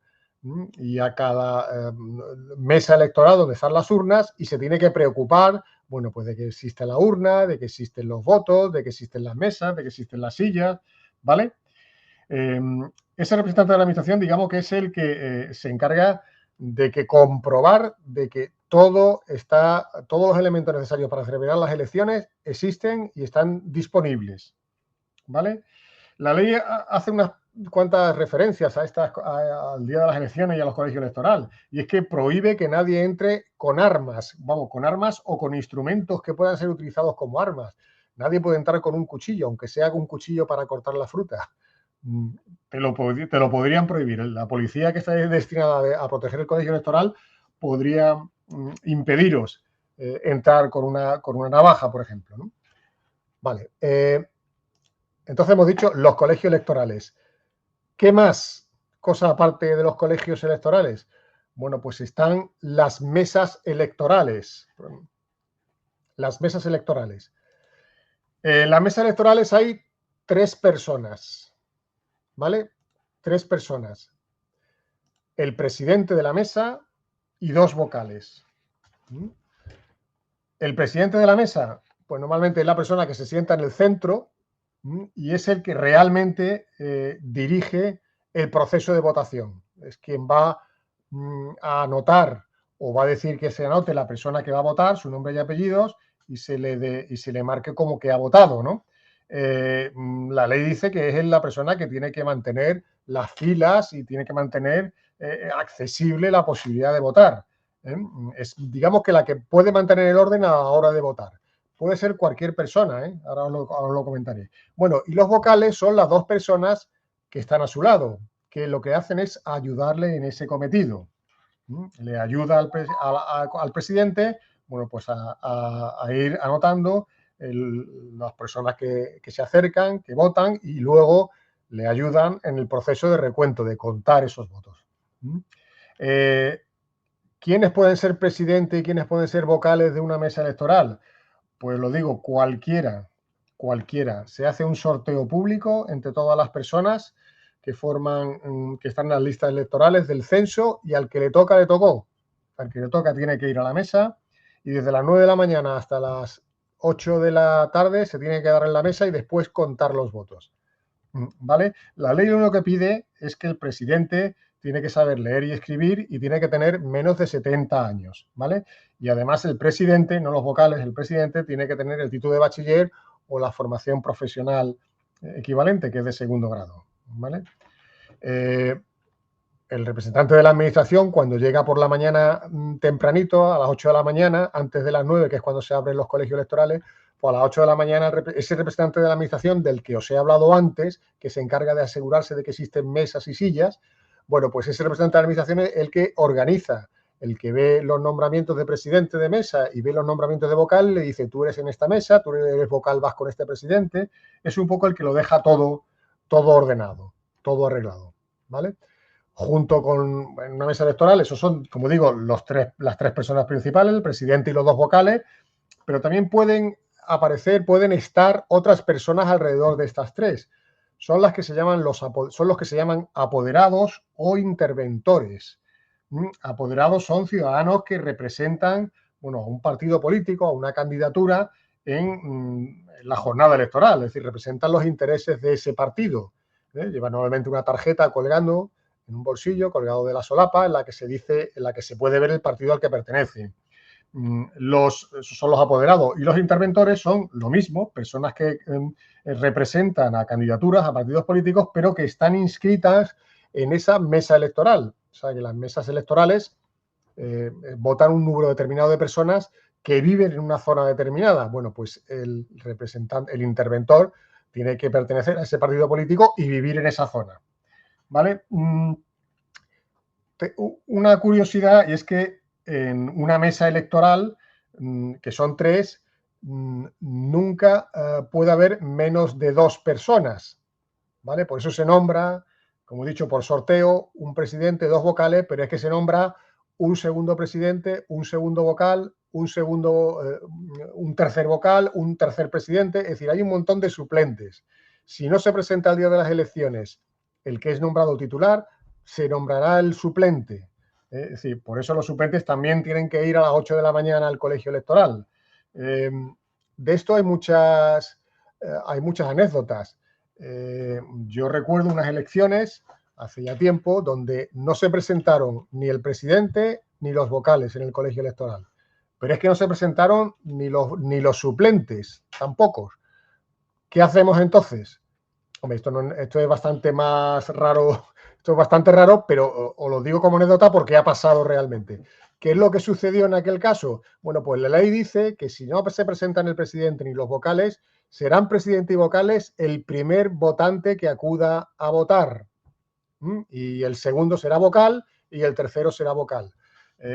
y a cada mesa electoral donde están las urnas y se tiene que preocupar, bueno, pues de que existe la urna, de que existen los votos, de que existen las mesas, de que existen las sillas, ¿vale? Ese representante de la administración, digamos que es el que se encarga de que comprobar de que todos los elementos necesarios para celebrar las elecciones existen y están disponibles, ¿vale? La ley hace unas cuantas referencias al día de las elecciones y a los colegios electorales, y es que prohíbe que nadie entre con armas, con armas o con instrumentos que puedan ser utilizados como armas. Nadie puede entrar con un cuchillo, aunque sea un cuchillo para cortar la fruta. Te lo podrían prohibir. La policía que está destinada a proteger el colegio electoral podría impediros entrar con una navaja, por ejemplo, ¿no? Vale. Entonces hemos dicho los colegios electorales. ¿Qué más cosa aparte de los colegios electorales? Bueno, pues están las mesas electorales. Las mesas electorales. En las mesas electorales hay 3 personas, ¿vale? 3 personas. El presidente de la mesa y 2 vocales. El presidente de la mesa, pues normalmente es la persona que se sienta en el centro y es el que realmente dirige el proceso de votación. Es quien va a anotar o va a decir que se anote la persona que va a votar, su nombre y apellidos, y se le marque como que ha votado, ¿no? La ley dice que es la persona que tiene que mantener las filas y tiene que mantener accesible la posibilidad de votar. Es, digamos, que la que puede mantener el orden a la hora de votar. Puede ser cualquier persona, ahora os lo comentaré. Bueno, y los vocales son las 2 personas que están a su lado, que lo que hacen es ayudarle en ese cometido. Le ayuda al presidente, bueno, pues a ir anotando las personas que se acercan, que votan, y luego le ayudan en el proceso de recuento, de contar esos votos. ¿Quiénes pueden ser presidente y quiénes pueden ser vocales de una mesa electoral? Pues lo digo, cualquiera. Se hace un sorteo público entre todas las personas que están en las listas electorales del censo, y al que le toca, le tocó. Al que le toca tiene que ir a la mesa y desde las 9 de la mañana hasta las 8 de la tarde se tiene que dar en la mesa y después contar los votos. ¿Vale? La ley lo único que pide es que el presidente tiene que saber leer y escribir y tiene que tener menos de 70 años, ¿vale? Y además el presidente, no los vocales, el presidente tiene que tener el título de bachiller o la formación profesional equivalente, que es de 2º grado, ¿vale? El representante de la administración, cuando llega por la mañana tempranito, a las 8 de la mañana, antes de las 9, que es cuando se abren los colegios electorales, pues a las 8 de la mañana, ese representante de la administración del que os he hablado antes, que se encarga de asegurarse de que existen mesas y sillas, bueno, pues ese representante de la administración es el que organiza, el que ve los nombramientos de presidente de mesa y ve los nombramientos de vocal, le dice, tú eres en esta mesa, tú eres vocal, vas con este presidente. Es un poco el que lo deja todo ordenado, todo arreglado, ¿vale? Junto con una mesa electoral, esos son, como digo, las 3 personas principales, el presidente y los 2 vocales, pero también pueden estar otras personas alrededor de estas 3. Son los que se llaman apoderados o interventores. Apoderados son ciudadanos que representan, bueno, a un partido político, a una candidatura en la jornada electoral, es decir, representan los intereses de ese partido. Llevan normalmente una tarjeta colgando en un bolsillo, colgado de la solapa, en la que se puede ver el partido al que pertenece. Esos son los apoderados, y los interventores son lo mismo, personas que representan a candidaturas, a partidos políticos, pero que están inscritas en esa mesa electoral. O sea, que las mesas electorales votan un número determinado de personas que viven en una zona determinada. Bueno, pues el interventor tiene que pertenecer a ese partido político y vivir en esa zona, ¿vale? Una curiosidad, y es que en una mesa electoral, que son 3, nunca puede haber menos de 2 personas, ¿vale? Por eso se nombra, como he dicho, por sorteo, un presidente, 2 vocales, pero es que se nombra un segundo presidente, un segundo vocal, un tercer vocal, un tercer presidente. Es decir, hay un montón de suplentes. Si no se presenta el día de las elecciones el que es nombrado titular, se nombrará el suplente. Es decir, por eso los suplentes también tienen que ir a las 8 de la mañana al colegio electoral. De esto hay muchas anécdotas. Yo recuerdo unas elecciones hace ya tiempo donde no se presentaron ni el presidente ni los vocales en el colegio electoral. Pero es que no se presentaron ni los suplentes, tampoco. ¿Qué hacemos entonces? Hombre, esto es bastante más raro, esto es bastante raro, pero os lo digo como anécdota porque ha pasado realmente. ¿Qué es lo que sucedió en aquel caso? Bueno, pues la ley dice que si no se presentan el presidente ni los vocales, serán presidente y vocales el primer votante que acuda a votar. Y el segundo será vocal y el tercero será vocal.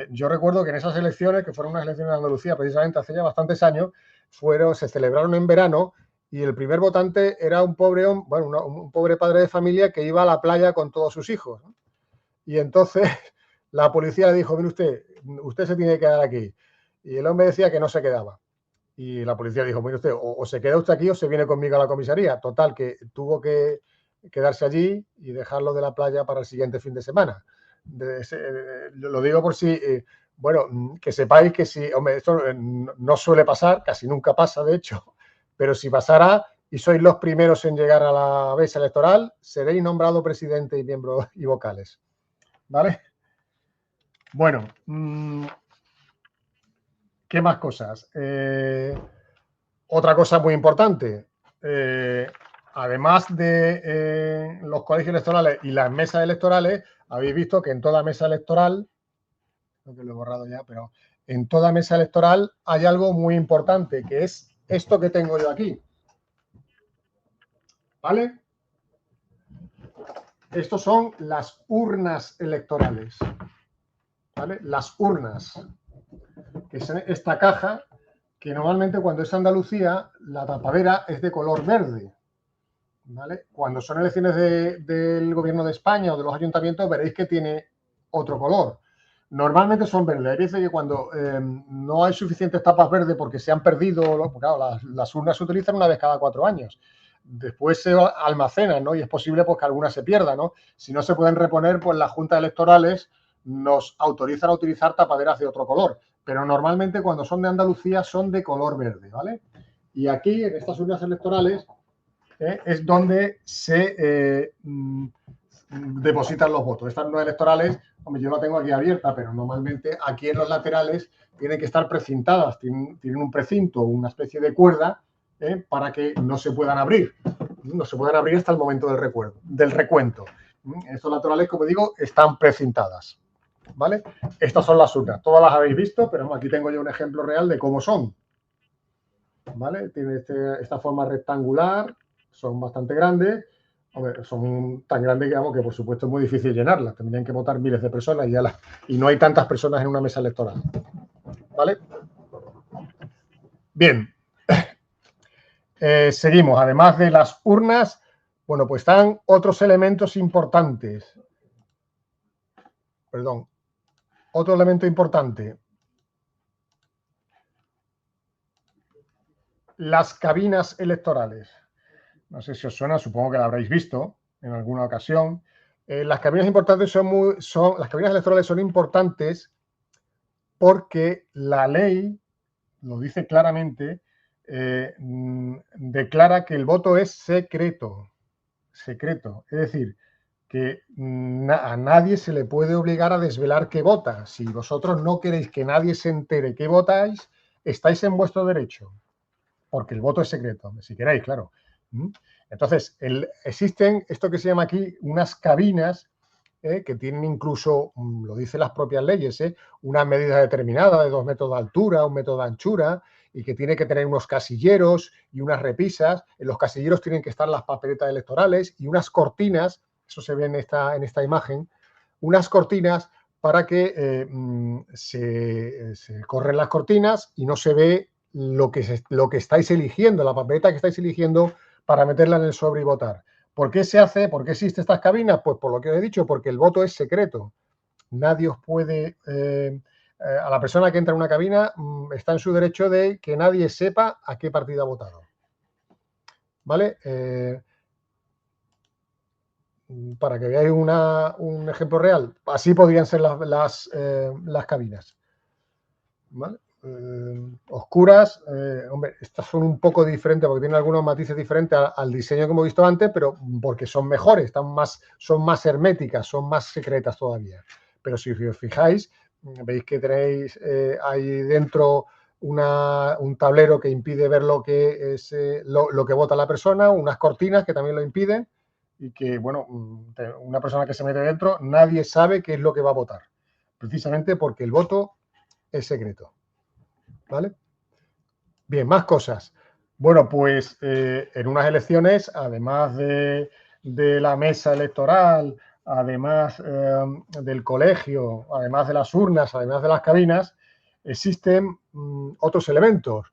Yo recuerdo que en esas elecciones, que fueron unas elecciones de Andalucía precisamente hace ya bastantes años, se celebraron en verano y el primer votante era un pobre, un pobre padre de familia que iba a la playa con todos sus hijos, ¿no? Y entonces la policía le dijo, mire usted se tiene que quedar aquí. Y el hombre decía que no se quedaba. Y la policía dijo, mire usted, o se queda usted aquí o se viene conmigo a la comisaría. Total, que tuvo que quedarse allí y dejarlo de la playa para el siguiente fin de semana. Lo digo por si, bueno, que sepáis que si, hombre, esto no suele pasar, casi nunca pasa, de hecho, pero si pasara y sois los primeros en llegar a la mesa electoral, seréis nombrado presidente y miembros y vocales. ¿Vale? Bueno, ¿qué más cosas? Otra cosa muy importante, además de los colegios electorales y las mesas electorales, habéis visto que en toda mesa electoral, creo que lo he borrado ya, pero en toda mesa electoral hay algo muy importante, que es esto que tengo yo aquí. ¿Vale? Estos son las urnas electorales. ¿Vale? Las urnas, que es esta caja que normalmente cuando es Andalucía la tapadera es de color verde. ¿Vale? Cuando son elecciones del gobierno de España o de los ayuntamientos veréis que tiene otro color. Normalmente son verdes. Dice que cuando no hay suficientes tapas verdes porque se han perdido, claro, las urnas se utilizan una vez cada 4 años. Después se almacenan, ¿no? Y es posible pues, que algunas se pierdan, ¿no? Si no se pueden reponer, pues las juntas electorales nos autorizan a utilizar tapaderas de otro color. Pero normalmente cuando son de Andalucía son de color verde, ¿vale? Y aquí, en estas urnas electorales, es donde se depositan los votos. Estas urnas electorales, hombre, yo la tengo aquí abierta, pero normalmente aquí en los laterales tienen que estar precintadas, tienen un precinto, una especie de cuerda, para que no se puedan abrir. No se puedan abrir hasta el momento del recuento. Estos laterales, como digo, están precintadas. ¿Vale? Estas son las urnas. Todas las habéis visto, pero aquí tengo yo un ejemplo real de cómo son. ¿Vale? Tiene esta forma rectangular, son bastante grandes. Hombre, son tan grandes que por supuesto es muy difícil llenarlas. Tendrían que votar miles de personas y no hay tantas personas en una mesa electoral. ¿Vale? Bien. Seguimos. Además de las urnas, bueno, pues están otros elementos importantes. Perdón. Otro elemento importante. Las cabinas electorales. No sé si os suena, supongo que la habréis visto en alguna ocasión. Las cabinas importantes las cabinas electorales son importantes porque la ley lo dice claramente, declara que el voto es secreto. Secreto. Es decir, que a nadie se le puede obligar a desvelar qué vota. Si vosotros no queréis que nadie se entere qué votáis, estáis en vuestro derecho, porque el voto es secreto, si queréis, claro. Entonces, existen esto que se llama aquí unas cabinas que tienen incluso, lo dicen las propias leyes, una medida determinada de 2 metros de altura, 1 metro de anchura, y que tiene que tener unos casilleros y unas repisas. En los casilleros tienen que estar las papeletas electorales y unas cortinas, eso se ve en esta imagen, unas cortinas para que se corren las cortinas y no se ve lo que estáis eligiendo, la papeleta que estáis eligiendo para meterla en el sobre y votar. ¿Por qué se hace? ¿Por qué existen estas cabinas? Pues por lo que os he dicho, porque el voto es secreto. Nadie os puede... a la persona que entra en una cabina está en su derecho de que nadie sepa a qué partido ha votado. ¿Vale? para que veáis un ejemplo real. Así podrían ser las cabinas. ¿Vale? Oscuras, hombre, estas son un poco diferentes porque tienen algunos matices diferentes al diseño que hemos visto antes, pero porque son mejores, son más herméticas, son más secretas todavía. Pero si os fijáis, veis que tenéis ahí dentro un tablero que impide ver lo que es lo que vota la persona, unas cortinas que también lo impiden y que, bueno, una persona que se mete dentro, nadie sabe qué es lo que va a votar, precisamente porque el voto es secreto. ¿Vale? Bien, más cosas. Bueno, pues en unas elecciones, además de la mesa electoral, además del colegio, además de las urnas, además de las cabinas, existen otros elementos.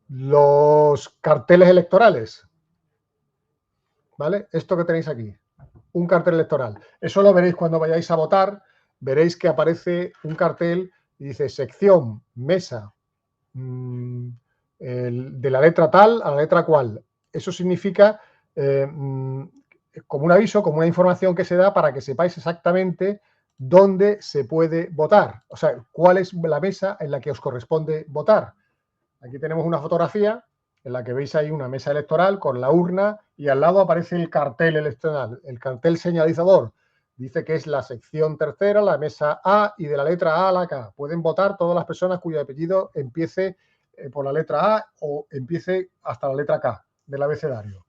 Los carteles electorales. ¿Vale? Esto que tenéis aquí, un cartel electoral. Eso lo veréis cuando vayáis a votar, veréis que aparece un cartel y dice sección, mesa, de la letra tal a la letra cual. Eso significa como un aviso, como una información que se da para que sepáis exactamente dónde se puede votar. O sea, cuál es la mesa en la que os corresponde votar. Aquí tenemos una fotografía en la que veis ahí una mesa electoral con la urna y al lado aparece el cartel electoral, el cartel señalizador. Dice que es la sección tercera, la mesa A y de la letra A a la K. Pueden votar todas las personas cuyo apellido empiece por la letra A o empiece hasta la letra K del abecedario.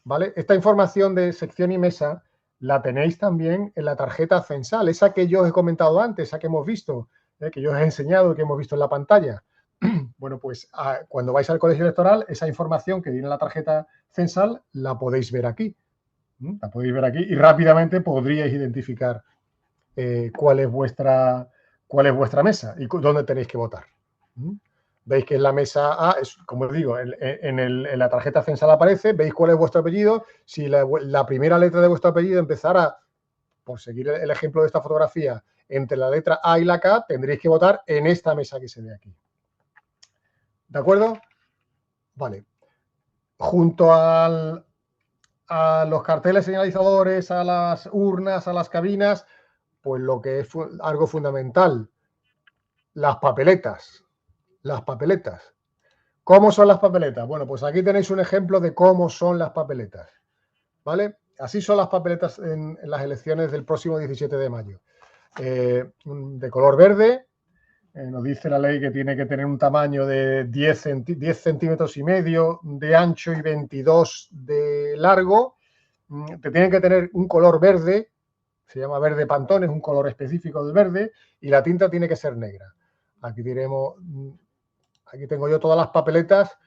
¿Vale? Esta información de sección y mesa la tenéis también en la tarjeta censal, esa que yo os he comentado antes, esa que hemos visto, que yo os he enseñado y que hemos visto en la pantalla. Bueno, pues cuando vais al colegio electoral, esa información que viene en la tarjeta censal la podéis ver aquí. La podéis ver aquí y rápidamente podríais identificar cuál es vuestra mesa y dónde tenéis que votar. Veis que en la mesa A, como os digo, en la tarjeta censal aparece, veis cuál es vuestro apellido. Si la primera letra de vuestro apellido empezara, por seguir el ejemplo de esta fotografía, entre la letra A y la K, tendréis que votar en esta mesa que se ve aquí. ¿De acuerdo? Vale. Junto a los carteles señalizadores, a las urnas, a las cabinas, pues lo que es algo fundamental, las papeletas. Las papeletas. ¿Cómo son las papeletas? Bueno, pues aquí tenéis un ejemplo de cómo son las papeletas. ¿Vale? Así son las papeletas en las elecciones del próximo 17 de mayo. De color verde. Nos dice la ley que tiene que tener un tamaño de 10 centímetros y medio de ancho y 22 de largo. Te tienen que tener un color verde, se llama verde pantón, es un color específico del verde, y la tinta tiene que ser negra. Aquí tengo yo todas las papeletas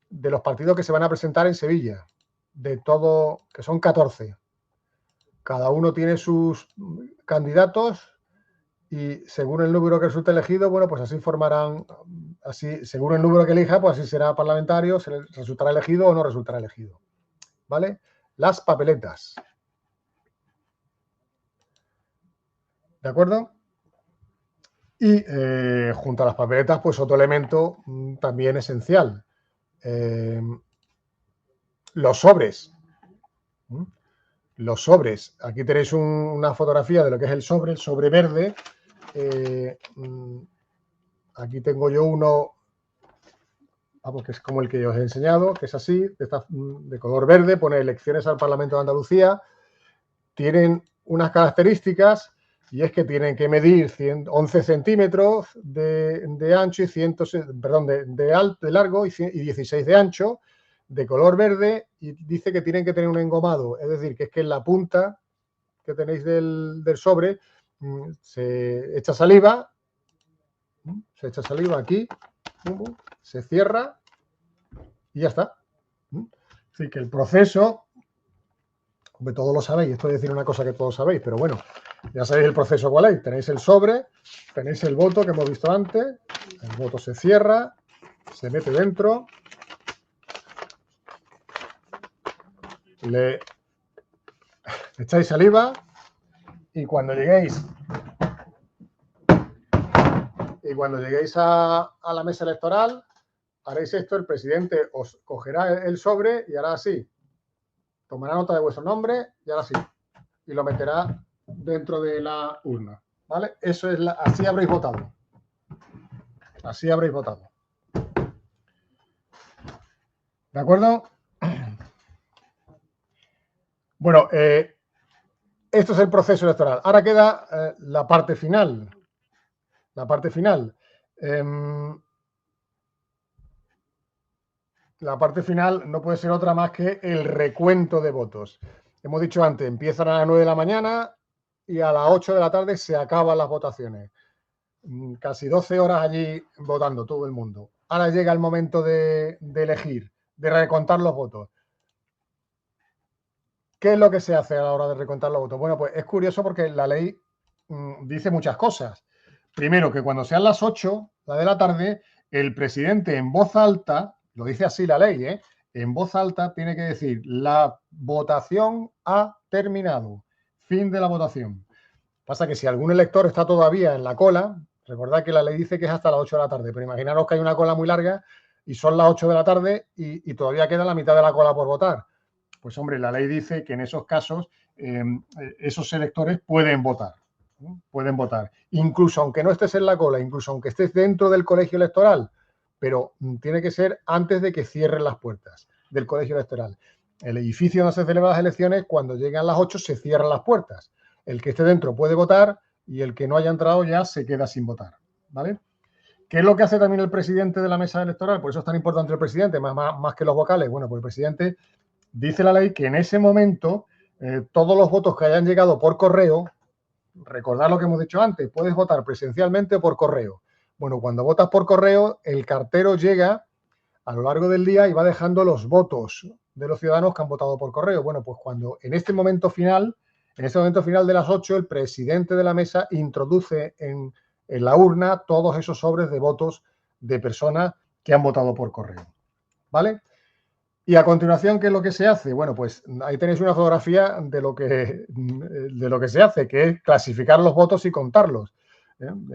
de los partidos que se van a presentar en Sevilla, de todo, que son 14. Cada uno tiene sus candidatos y según el número que resulte elegido, bueno, pues así formarán, según el número que elija, pues así será parlamentario, se resultará elegido o no resultará elegido. ¿Vale? Las papeletas. ¿De acuerdo? Y junto a las papeletas, pues otro elemento también esencial. Los sobres. Los sobres. Aquí tenéis una fotografía de lo que es el sobre verde. Aquí tengo yo uno, vamos, que es como el que os he enseñado, que es así, de color verde, pone elecciones al Parlamento de Andalucía. Tienen unas características y es que tienen que medir 11 centímetros de ancho y de largo y 16 de ancho, de color verde, y dice que tienen que tener un engomado, es decir, que es que en la punta que tenéis del sobre se echa saliva aquí, se cierra y ya está. Así que el proceso, hombre, todos lo sabéis, esto es decir una cosa que todos sabéis, pero bueno, ya sabéis el proceso cuál es. Tenéis el sobre, tenéis el voto que hemos visto antes, el voto se cierra, se mete dentro, le echáis saliva y cuando lleguéis a la mesa electoral, haréis esto, el presidente os cogerá el sobre y hará así. tomará nota de vuestro nombre y ahora sí, y lo meterá dentro de la urna, ¿vale? Eso es así habréis votado. Así habréis votado. ¿De acuerdo? Bueno, esto es el proceso electoral. Ahora queda la parte final. La parte final. La parte final no puede ser otra más que el recuento de votos. Hemos dicho antes, empiezan a las 9 de la mañana y a las 8 de la tarde se acaban las votaciones. Casi 12 horas allí votando todo el mundo. Ahora llega el momento de elegir, de recontar los votos. ¿Qué es lo que se hace a la hora de recontar los votos? Bueno, pues es curioso porque la ley dice muchas cosas. Primero, que cuando sean las 8 de la tarde, el presidente en voz alta, lo dice así la ley, en voz alta tiene que decir: la votación ha terminado, fin de la votación. Pasa que si algún elector está todavía en la cola, recordad que la ley dice que es hasta las 8 de la tarde, pero imaginaros que hay una cola muy larga y son las 8 de la tarde y todavía queda la mitad de la cola por votar. Pues hombre, la ley dice que en esos casos esos electores pueden votar. Pueden votar. Incluso aunque no estés en la cola, incluso aunque estés dentro del colegio electoral, pero tiene que ser antes de que cierren las puertas del colegio electoral. El edificio donde se celebran las elecciones, cuando llegan las 8 se cierran las puertas. El que esté dentro puede votar y el que no haya entrado ya se queda sin votar, ¿vale? ¿Qué es lo que hace también el presidente de la mesa electoral? Por eso es tan importante el presidente, más que los vocales. Bueno, pues el presidente dice la ley que en ese momento todos los votos que hayan llegado por correo, recordad lo que hemos dicho antes, puedes votar presencialmente o por correo. Bueno, cuando votas por correo, el cartero llega a lo largo del día y va dejando los votos de los ciudadanos que han votado por correo. Bueno, pues cuando en este momento final de las 8, el presidente de la mesa introduce en la urna todos esos sobres de votos de personas que han votado por correo, ¿vale? Y a continuación, ¿qué es lo que se hace? Bueno, pues ahí tenéis una fotografía de lo que se hace, que es clasificar los votos y contarlos.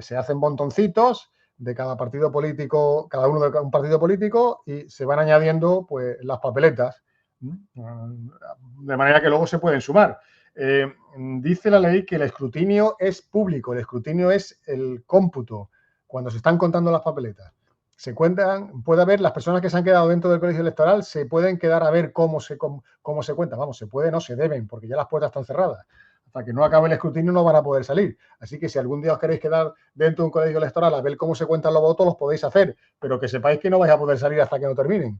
Se hacen montoncitos de cada partido político, cada uno de un partido político, y se van añadiendo pues las papeletas, de manera que luego se pueden sumar. Dice la ley que el escrutinio es público, el escrutinio es el cómputo, cuando se están contando las papeletas. Se cuentan, puede haber, las personas que se han quedado dentro del colegio electoral se pueden quedar a ver cómo se cuenta. Vamos, se puede, no se deben, porque ya las puertas están cerradas. Hasta que no acabe el escrutinio no van a poder salir. Así que si algún día os queréis quedar dentro de un colegio electoral a ver cómo se cuentan los votos, los podéis hacer, pero que sepáis que no vais a poder salir hasta que no terminen,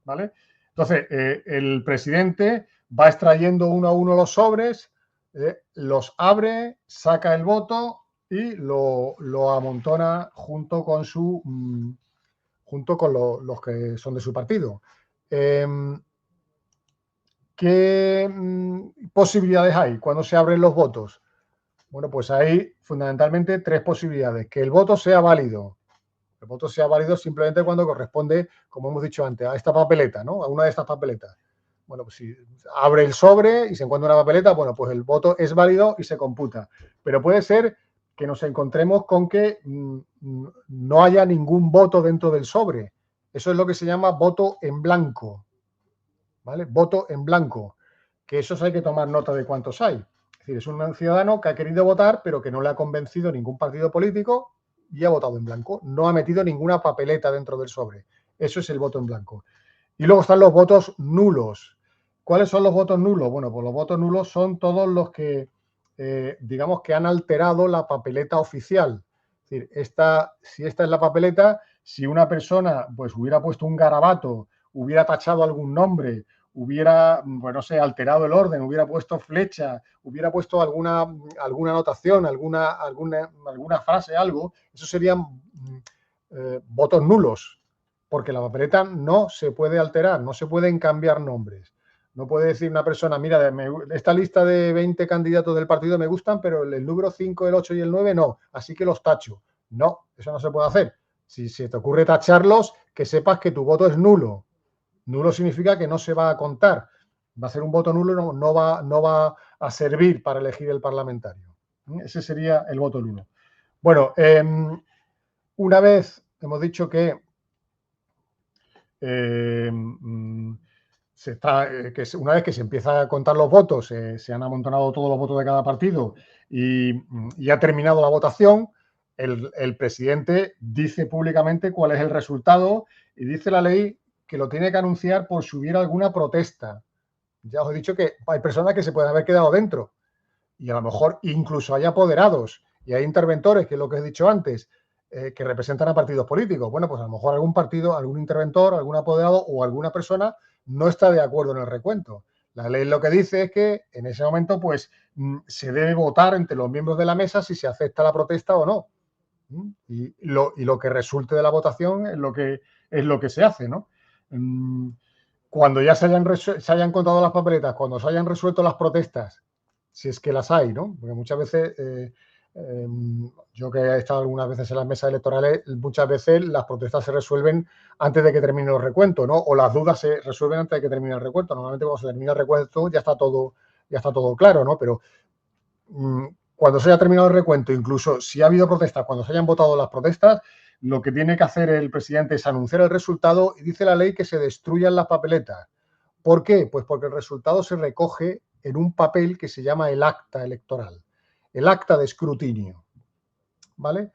¿vale? Entonces, el presidente va extrayendo uno a uno los sobres, los abre, saca el voto y lo amontona junto con los que son de su partido. ¿Qué posibilidades hay cuando se abren los votos? Bueno, pues hay fundamentalmente 3 posibilidades. Que el voto sea válido. El voto sea válido simplemente cuando corresponde, como hemos dicho antes, a esta papeleta, ¿no? A una de estas papeletas. Bueno, pues si abre el sobre y se encuentra una papeleta, bueno, pues el voto es válido y se computa. Pero puede ser que nos encontremos con que no haya ningún voto dentro del sobre. Eso es lo que se llama voto en blanco, ¿vale? Voto en blanco, que esos hay que tomar nota de cuántos hay. Es decir, es un ciudadano que ha querido votar, pero que no le ha convencido ningún partido político y ha votado en blanco. No ha metido ninguna papeleta dentro del sobre. Eso es el voto en blanco. Y luego están los votos nulos. ¿Cuáles son los votos nulos? Bueno, pues los votos nulos son todos los que, digamos, que han alterado la papeleta oficial. Es decir, si esta es la papeleta, si una persona pues hubiera puesto un garabato, hubiera tachado algún nombre, hubiera, pues no sé, alterado el orden, hubiera puesto flecha, hubiera puesto alguna anotación, alguna frase, algo, eso serían votos nulos, porque la papeleta no se puede alterar, no se pueden cambiar nombres. No puede decir una persona, mira, esta lista de 20 candidatos del partido me gustan, pero el número 5, el 8 y el 9 no, así que los tacho. No, eso no se puede hacer. Si se te ocurre tacharlos, que sepas que tu voto es nulo. Nulo significa que no se va a contar. Va a ser un voto nulo, no va a servir para elegir el parlamentario. Ese sería el voto nulo. Bueno, una vez hemos dicho que una vez que se empieza a contar los votos, se han amontonado todos los votos de cada partido y ha terminado la votación, el presidente dice públicamente cuál es el resultado y dice la ley que lo tiene que anunciar por si hubiera alguna protesta. Ya os he dicho que hay personas que se pueden haber quedado dentro y a lo mejor incluso hay apoderados y hay interventores, que es lo que he dicho antes, que representan a partidos políticos. Bueno, pues a lo mejor algún partido, algún interventor, algún apoderado o alguna persona no está de acuerdo en el recuento. La ley lo que dice es que en ese momento pues se debe votar entre los miembros de la mesa si se acepta la protesta o no. Y lo que resulte de la votación es lo que se hace, ¿no? Cuando ya se hayan contado las papeletas, cuando se hayan resuelto las protestas, si es que las hay, ¿no? Porque muchas veces, yo que he estado algunas veces en las mesas electorales, muchas veces las protestas se resuelven antes de que termine el recuento, ¿no? O las dudas se resuelven antes de que termine el recuento. Normalmente cuando se termina el recuento ya está todo claro, ¿no? Pero cuando se haya terminado el recuento, incluso si ha habido protestas, cuando se hayan votado las protestas, lo que tiene que hacer el presidente es anunciar el resultado y dice la ley que se destruyan las papeletas. ¿Por qué? Pues porque el resultado se recoge en un papel que se llama el acta electoral, el acta de escrutinio, ¿vale?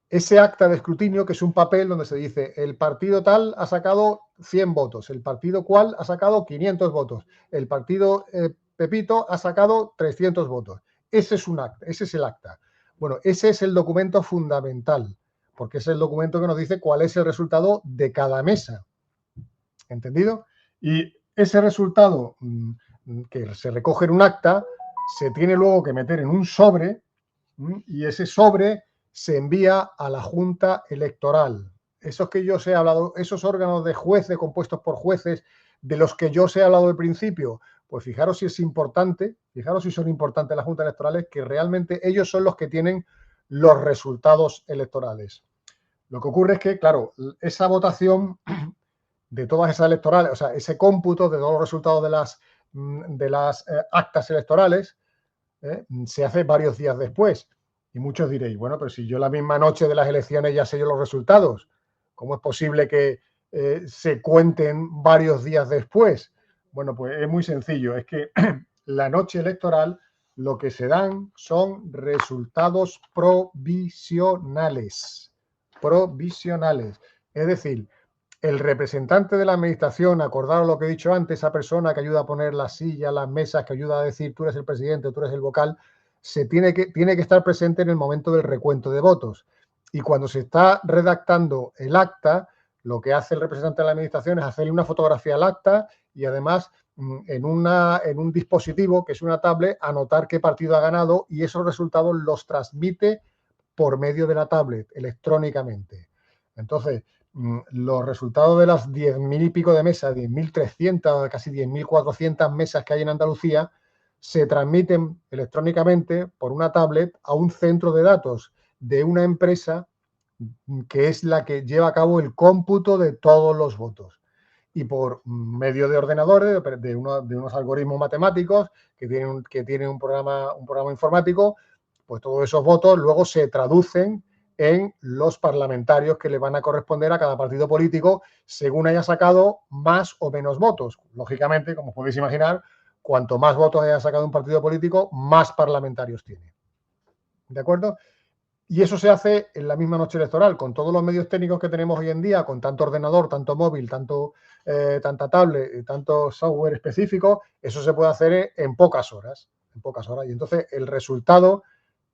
Ese acta de escrutinio, que es un papel donde se dice el partido tal ha sacado 100 votos, el partido cual ha sacado 500 votos, el partido Pepito ha sacado 300 votos. Ese es un acta, ese es el acta. Bueno, ese es el documento fundamental, porque es el documento que nos dice cuál es el resultado de cada mesa. ¿Entendido? Y ese resultado que se recoge en un acta se tiene luego que meter en un sobre y ese sobre se envía a la Junta Electoral. Esos que yo os he hablado, esos órganos de jueces compuestos por jueces de los que yo os he hablado al principio, pues fijaros si es importante, fijaros si son importantes las juntas electorales, que realmente ellos son los que tienen los resultados electorales. Lo que ocurre es que, claro, esa votación de todas esas electorales, o sea, ese cómputo de todos los resultados de las actas electorales se hace varios días después. Y muchos diréis, bueno, pero si yo la misma noche de las elecciones ya sé yo los resultados, ¿cómo es posible que se cuenten varios días después? Bueno, pues es muy sencillo, es que la noche electoral lo que se dan son resultados provisionales. Provisionales. Es decir, el representante de la administración, acordado lo que he dicho antes, esa persona que ayuda a poner las sillas, las mesas, que ayuda a decir tú eres el presidente, tú eres el vocal, tiene que estar presente en el momento del recuento de votos. Y cuando se está redactando el acta, lo que hace el representante de la administración es hacerle una fotografía al acta y además en un dispositivo, que es una tablet, anotar qué partido ha ganado y esos resultados los transmite por medio de la tablet, electrónicamente. Entonces, los resultados de las 10.000 y pico de mesas, 10.300, casi 10.400 mesas que hay en Andalucía, se transmiten electrónicamente por una tablet a un centro de datos de una empresa que es la que lleva a cabo el cómputo de todos los votos. Y por medio de ordenadores, de unos algoritmos matemáticos que tienen un programa informático, pues todos esos votos luego se traducen en los parlamentarios que le van a corresponder a cada partido político según haya sacado más o menos votos. Lógicamente, como podéis imaginar, cuanto más votos haya sacado un partido político, más parlamentarios tiene. ¿De acuerdo? Y eso se hace en la misma noche electoral, con todos los medios técnicos que tenemos hoy en día, con tanto ordenador, tanto móvil, tanta tablet, tanto software específico, eso se puede hacer en pocas horas. Y entonces el resultado,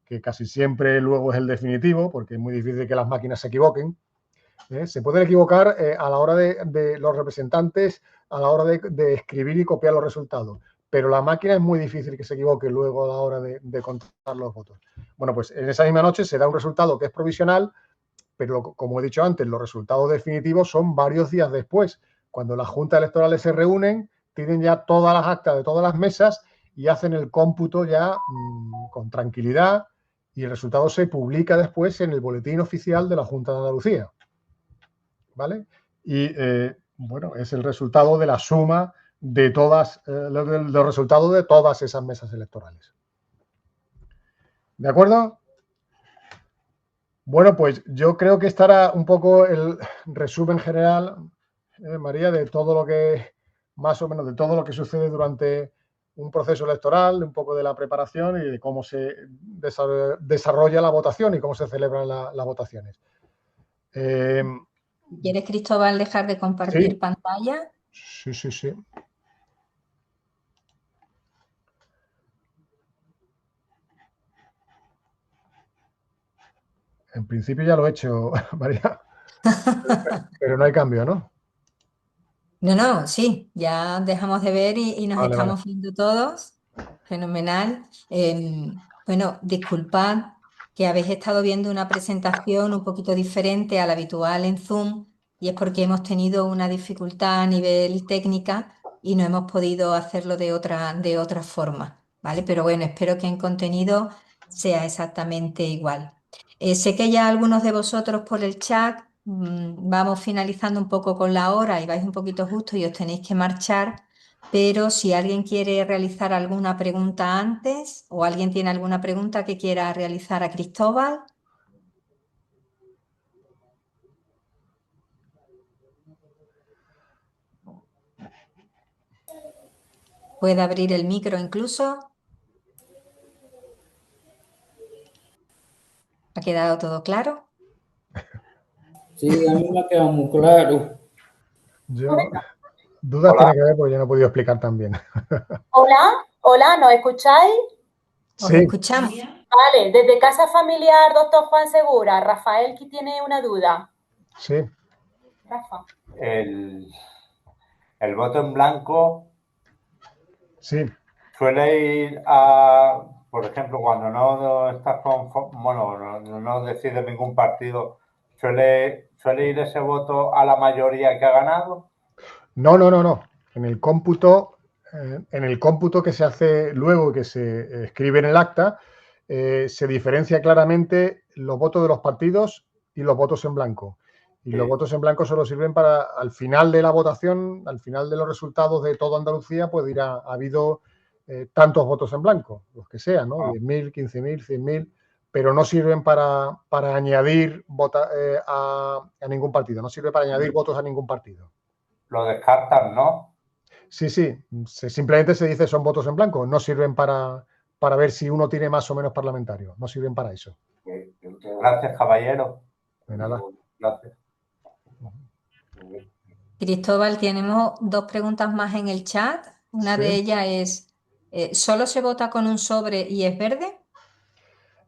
que casi siempre luego es el definitivo, porque es muy difícil que las máquinas se equivoquen, se pueden equivocar a la hora de los representantes, a la hora de escribir y copiar los resultados. Pero la máquina es muy difícil que se equivoque luego a la hora de contar los votos. Bueno, pues en esa misma noche se da un resultado que es provisional, pero como he dicho antes, los resultados definitivos son varios días después. Cuando las juntas electorales se reúnen, tienen ya todas las actas de todas las mesas y hacen el cómputo ya con tranquilidad y el resultado se publica después en el boletín oficial de la Junta de Andalucía. ¿Vale? Y bueno, es el resultado de la suma de los resultados de todas esas mesas electorales. ¿De acuerdo? Bueno, pues yo creo que estará un poco el resumen general, María, de todo lo que más o menos de todo lo que sucede durante un proceso electoral, un poco de la preparación y de cómo se desarrolla la votación y cómo se celebran las votaciones. ¿Quieres, Cristóbal, dejar de compartir pantalla? Sí, sí, sí. En principio ya lo he hecho, María, pero no hay cambio, ¿no? No, sí, ya dejamos de ver y nos Vale, estamos viendo todos. Fenomenal. Bueno, disculpad que habéis estado viendo una presentación un poquito diferente a la habitual en Zoom y es porque hemos tenido una dificultad a nivel técnica y no hemos podido hacerlo de otra forma, ¿vale? Pero bueno, espero que en contenido sea exactamente igual. Sé que ya algunos de vosotros por el chat vamos finalizando un poco con la hora y vais un poquito justo y os tenéis que marchar, pero si alguien quiere realizar alguna pregunta antes o alguien tiene alguna pregunta que quiera realizar a Cristóbal. Puede abrir el micro incluso. ¿Ha quedado todo claro? Sí, a mí me ha quedado muy claro. Yo, dudas tiene que haber porque yo no he podido explicar tan bien. Hola, ¿nos escucháis? Os Sí, escuchamos. Vale, desde Casa Familiar Doctor Juan Segura, Rafael que tiene una duda. sí. Rafa. El voto en blanco Sí, suele ir a, por ejemplo, cuando no estás bueno, no decide ningún partido, suele ir ese voto a la mayoría que ha ganado. no. En el cómputo que se hace luego, que se escribe en el acta, se diferencia claramente los votos de los partidos y los votos en blanco. Y Sí. los votos en blanco solo sirven para, al final de la votación, al final de los resultados de toda Andalucía, pues dirá, ha habido tantos votos en blanco, los que sean, ¿no? 10.000, 15.000, 100.000, pero no sirven para añadir a ningún partido, no sirve para añadir votos a ningún partido. Lo descartan, ¿no? Sí, simplemente se dice son votos en blanco, no sirven para ver si uno tiene más o menos parlamentarios, no sirven para eso. Gracias, caballero. De nada. Gracias. Cristóbal, tenemos dos preguntas más en el chat. Una de ellas es, ¿solo se vota con un sobre y es verde?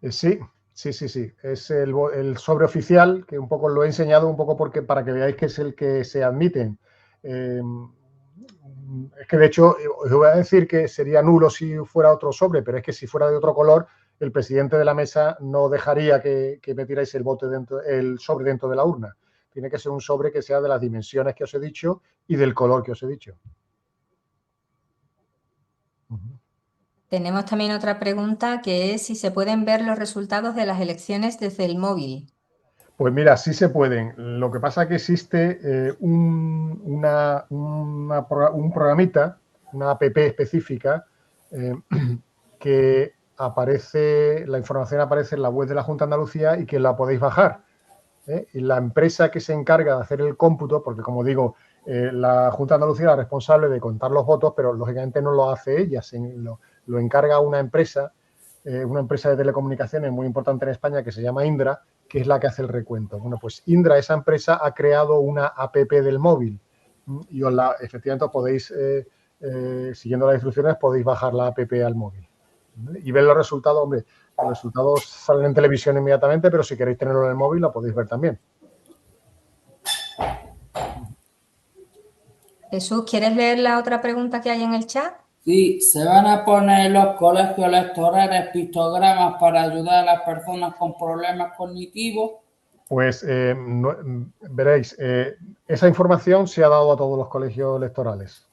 Sí. Es el sobre oficial, que un poco lo he enseñado un poco porque para que veáis que es el que se admiten. Es que de hecho os voy a decir que sería nulo si fuera otro sobre, pero es que si fuera de otro color, el presidente de la mesa no dejaría que metierais el sobre dentro de la urna. Tiene que ser un sobre que sea de las dimensiones que os he dicho y del color que os he dicho. Tenemos también otra pregunta que es si se pueden ver los resultados de las elecciones desde el móvil. Pues mira, sí se pueden. Lo que pasa es que existe un programita, una app específica, que aparece, la información aparece en la web de la Junta de Andalucía y que la podéis bajar. Y la empresa que se encarga de hacer el cómputo, porque como digo, la Junta de Andalucía es responsable de contar los votos, pero lógicamente no lo hace ella, lo encarga una empresa de telecomunicaciones muy importante en España que se llama Indra, que es la que hace el recuento. Bueno, pues Indra, esa empresa, ha creado una app del móvil y efectivamente podéis, siguiendo las instrucciones, podéis bajar la app al móvil y ver los resultados. Hombre, los resultados salen en televisión inmediatamente, pero si queréis tenerlo en el móvil, lo podéis ver también. Jesús, ¿quieres leer la otra pregunta que hay en el chat? Sí, se van a poner en los colegios electorales pictogramas para ayudar a las personas con problemas cognitivos. Pues veréis, esa información se ha dado a todos los colegios electorales.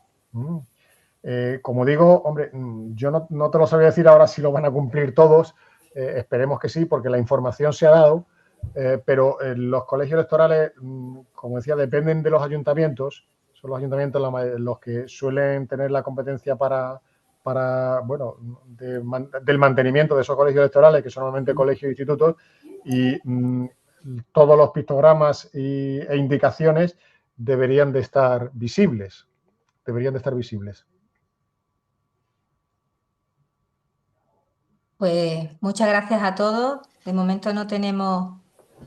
Como digo, hombre, yo no te lo sabía decir ahora si lo van a cumplir todos, esperemos que sí, porque la información se ha dado, pero los colegios electorales, como decía, dependen de los ayuntamientos, son los ayuntamientos los que suelen tener la competencia bueno, del mantenimiento de esos colegios electorales, que son normalmente colegios e institutos, y todos los pictogramas e indicaciones deberían de estar visibles. deberían de estar visibles. Pues muchas gracias a todos. De momento no tenemos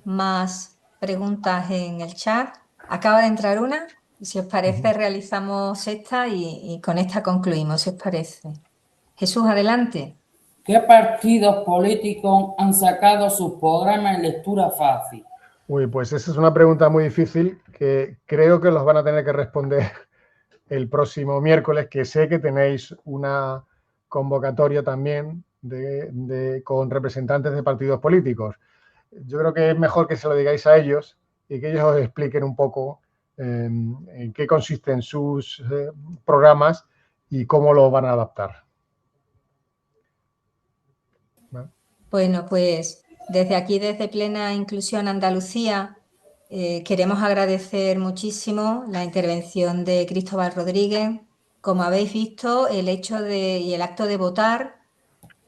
más preguntas en el chat. Acaba de entrar una. Si os parece, realizamos esta y con esta concluimos, si os parece. Jesús, adelante. ¿Qué partidos políticos han sacado sus programas en lectura fácil? Uy, pues esa es una pregunta muy difícil que creo que los van a tener que responder el próximo miércoles, que sé que tenéis una convocatoria también con representantes de partidos políticos. Yo creo que es mejor que se lo digáis a ellos y que ellos os expliquen un poco en qué consisten sus programas y cómo lo van a adaptar. ¿Vale? Bueno, pues desde aquí, desde Plena Inclusión Andalucía, queremos agradecer muchísimo la intervención de Cristóbal Rodríguez. Como habéis visto, el hecho y el acto de votar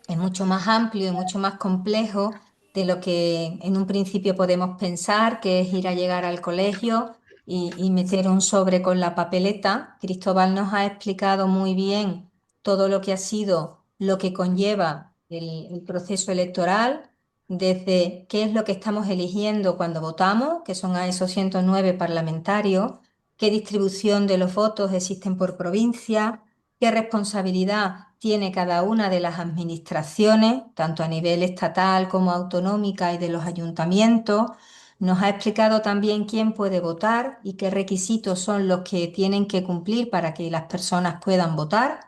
es mucho más amplio y mucho más complejo de lo que en un principio podemos pensar, que es ir a llegar al colegio y meter un sobre con la papeleta. Cristóbal nos ha explicado muy bien todo lo que ha sido, lo que conlleva el proceso electoral, desde qué es lo que estamos eligiendo cuando votamos, que son a esos 109 parlamentarios, qué distribución de los votos existen por provincia, qué responsabilidad tiene cada una de las administraciones, tanto a nivel estatal como autonómica y de los ayuntamientos. Nos ha explicado también quién puede votar y qué requisitos son los que tienen que cumplir para que las personas puedan votar,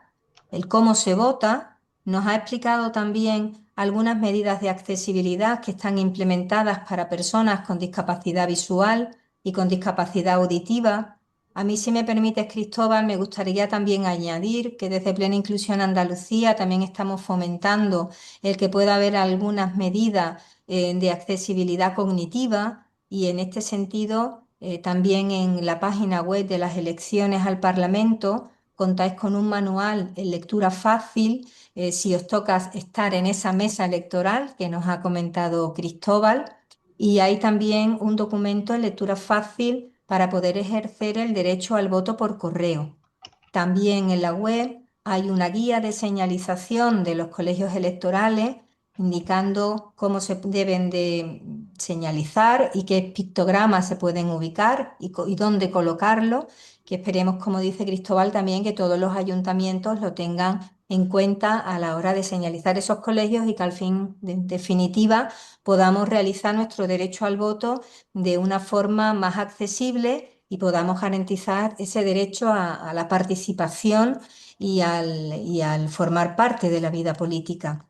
el cómo se vota. Nos ha explicado también algunas medidas de accesibilidad que están implementadas para personas con discapacidad visual y con discapacidad auditiva. A mí, si me permites, Cristóbal, me gustaría también añadir que desde Plena Inclusión Andalucía también estamos fomentando el que pueda haber algunas medidas de accesibilidad cognitiva y en este sentido también en la página web de las elecciones al Parlamento contáis con un manual en lectura fácil si os toca estar en esa mesa electoral que nos ha comentado Cristóbal, y hay también un documento en lectura fácil para poder ejercer el derecho al voto por correo. También en la web hay una guía de señalización de los colegios electorales indicando cómo se deben de señalizar y qué pictogramas se pueden ubicar y dónde colocarlo, que esperemos, como dice Cristóbal, también que todos los ayuntamientos lo tengan en cuenta a la hora de señalizar esos colegios y que al fin, en definitiva, podamos realizar nuestro derecho al voto de una forma más accesible y podamos garantizar ese derecho a la participación y al formar parte de la vida política.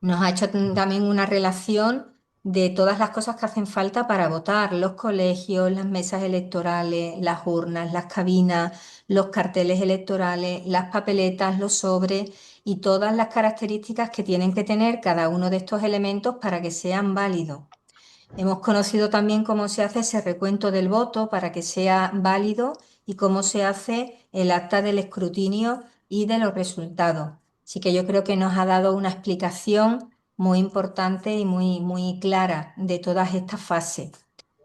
Nos ha hecho también una relación de todas las cosas que hacen falta para votar: los colegios, las mesas electorales, las urnas, las cabinas, los carteles electorales, las papeletas, los sobres y todas las características que tienen que tener cada uno de estos elementos para que sean válidos. Hemos conocido también cómo se hace ese recuento del voto para que sea válido y cómo se hace el acta del escrutinio y de los resultados. Así que yo creo que nos ha dado una explicación muy importante y muy clara de todas estas fases.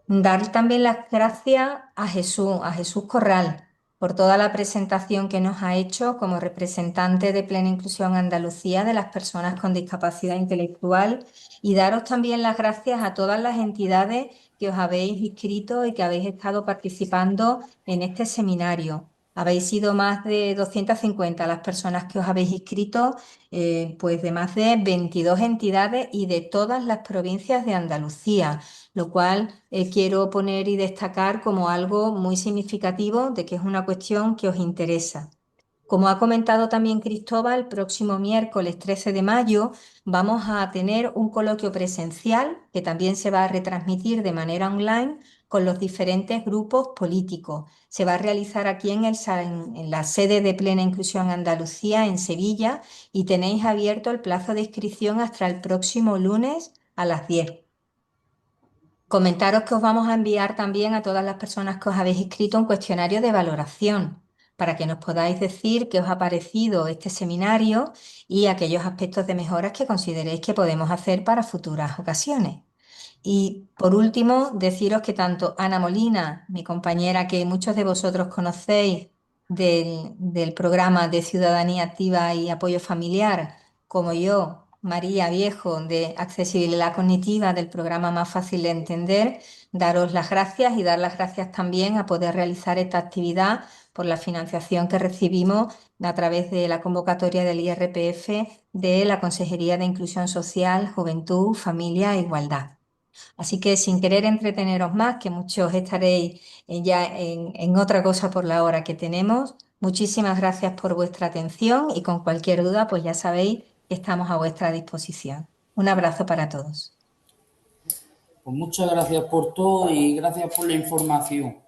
Dar también las gracias a Jesús Corral, por toda la presentación que nos ha hecho como representante de Plena Inclusión Andalucía de las personas con discapacidad intelectual, y daros también las gracias a todas las entidades que os habéis inscrito y que habéis estado participando en este seminario. Habéis sido más de 250 las personas que os habéis inscrito, pues de más de 22 entidades y de todas las provincias de Andalucía, lo cual quiero poner y destacar como algo muy significativo de que es una cuestión que os interesa. Como ha comentado también Cristóbal, el próximo miércoles 13 de mayo vamos a tener un coloquio presencial que también se va a retransmitir de manera online con los diferentes grupos políticos. Se va a realizar aquí en la sede de Plena Inclusión Andalucía en Sevilla, y tenéis abierto el plazo de inscripción hasta el próximo lunes a las 10. Comentaros que os vamos a enviar también a todas las personas que os habéis inscrito un cuestionario de valoración para que nos podáis decir qué os ha parecido este seminario y aquellos aspectos de mejoras que consideréis que podemos hacer para futuras ocasiones. Y por último, deciros que tanto Ana Molina, mi compañera que muchos de vosotros conocéis, del programa de Ciudadanía Activa y Apoyo Familiar, como yo, María Viejo, de Accesibilidad Cognitiva, del programa Más Fácil de Entender, daros las gracias y dar las gracias también a poder realizar esta actividad por la financiación que recibimos a través de la convocatoria del IRPF de la Consejería de Inclusión Social, Juventud, Familia e Igualdad. Así que sin querer entreteneros más, que muchos estaréis ya en otra cosa por la hora que tenemos, muchísimas gracias por vuestra atención y con cualquier duda, pues ya sabéis que estamos a vuestra disposición. Un abrazo para todos. Pues muchas gracias por todo y gracias por la información.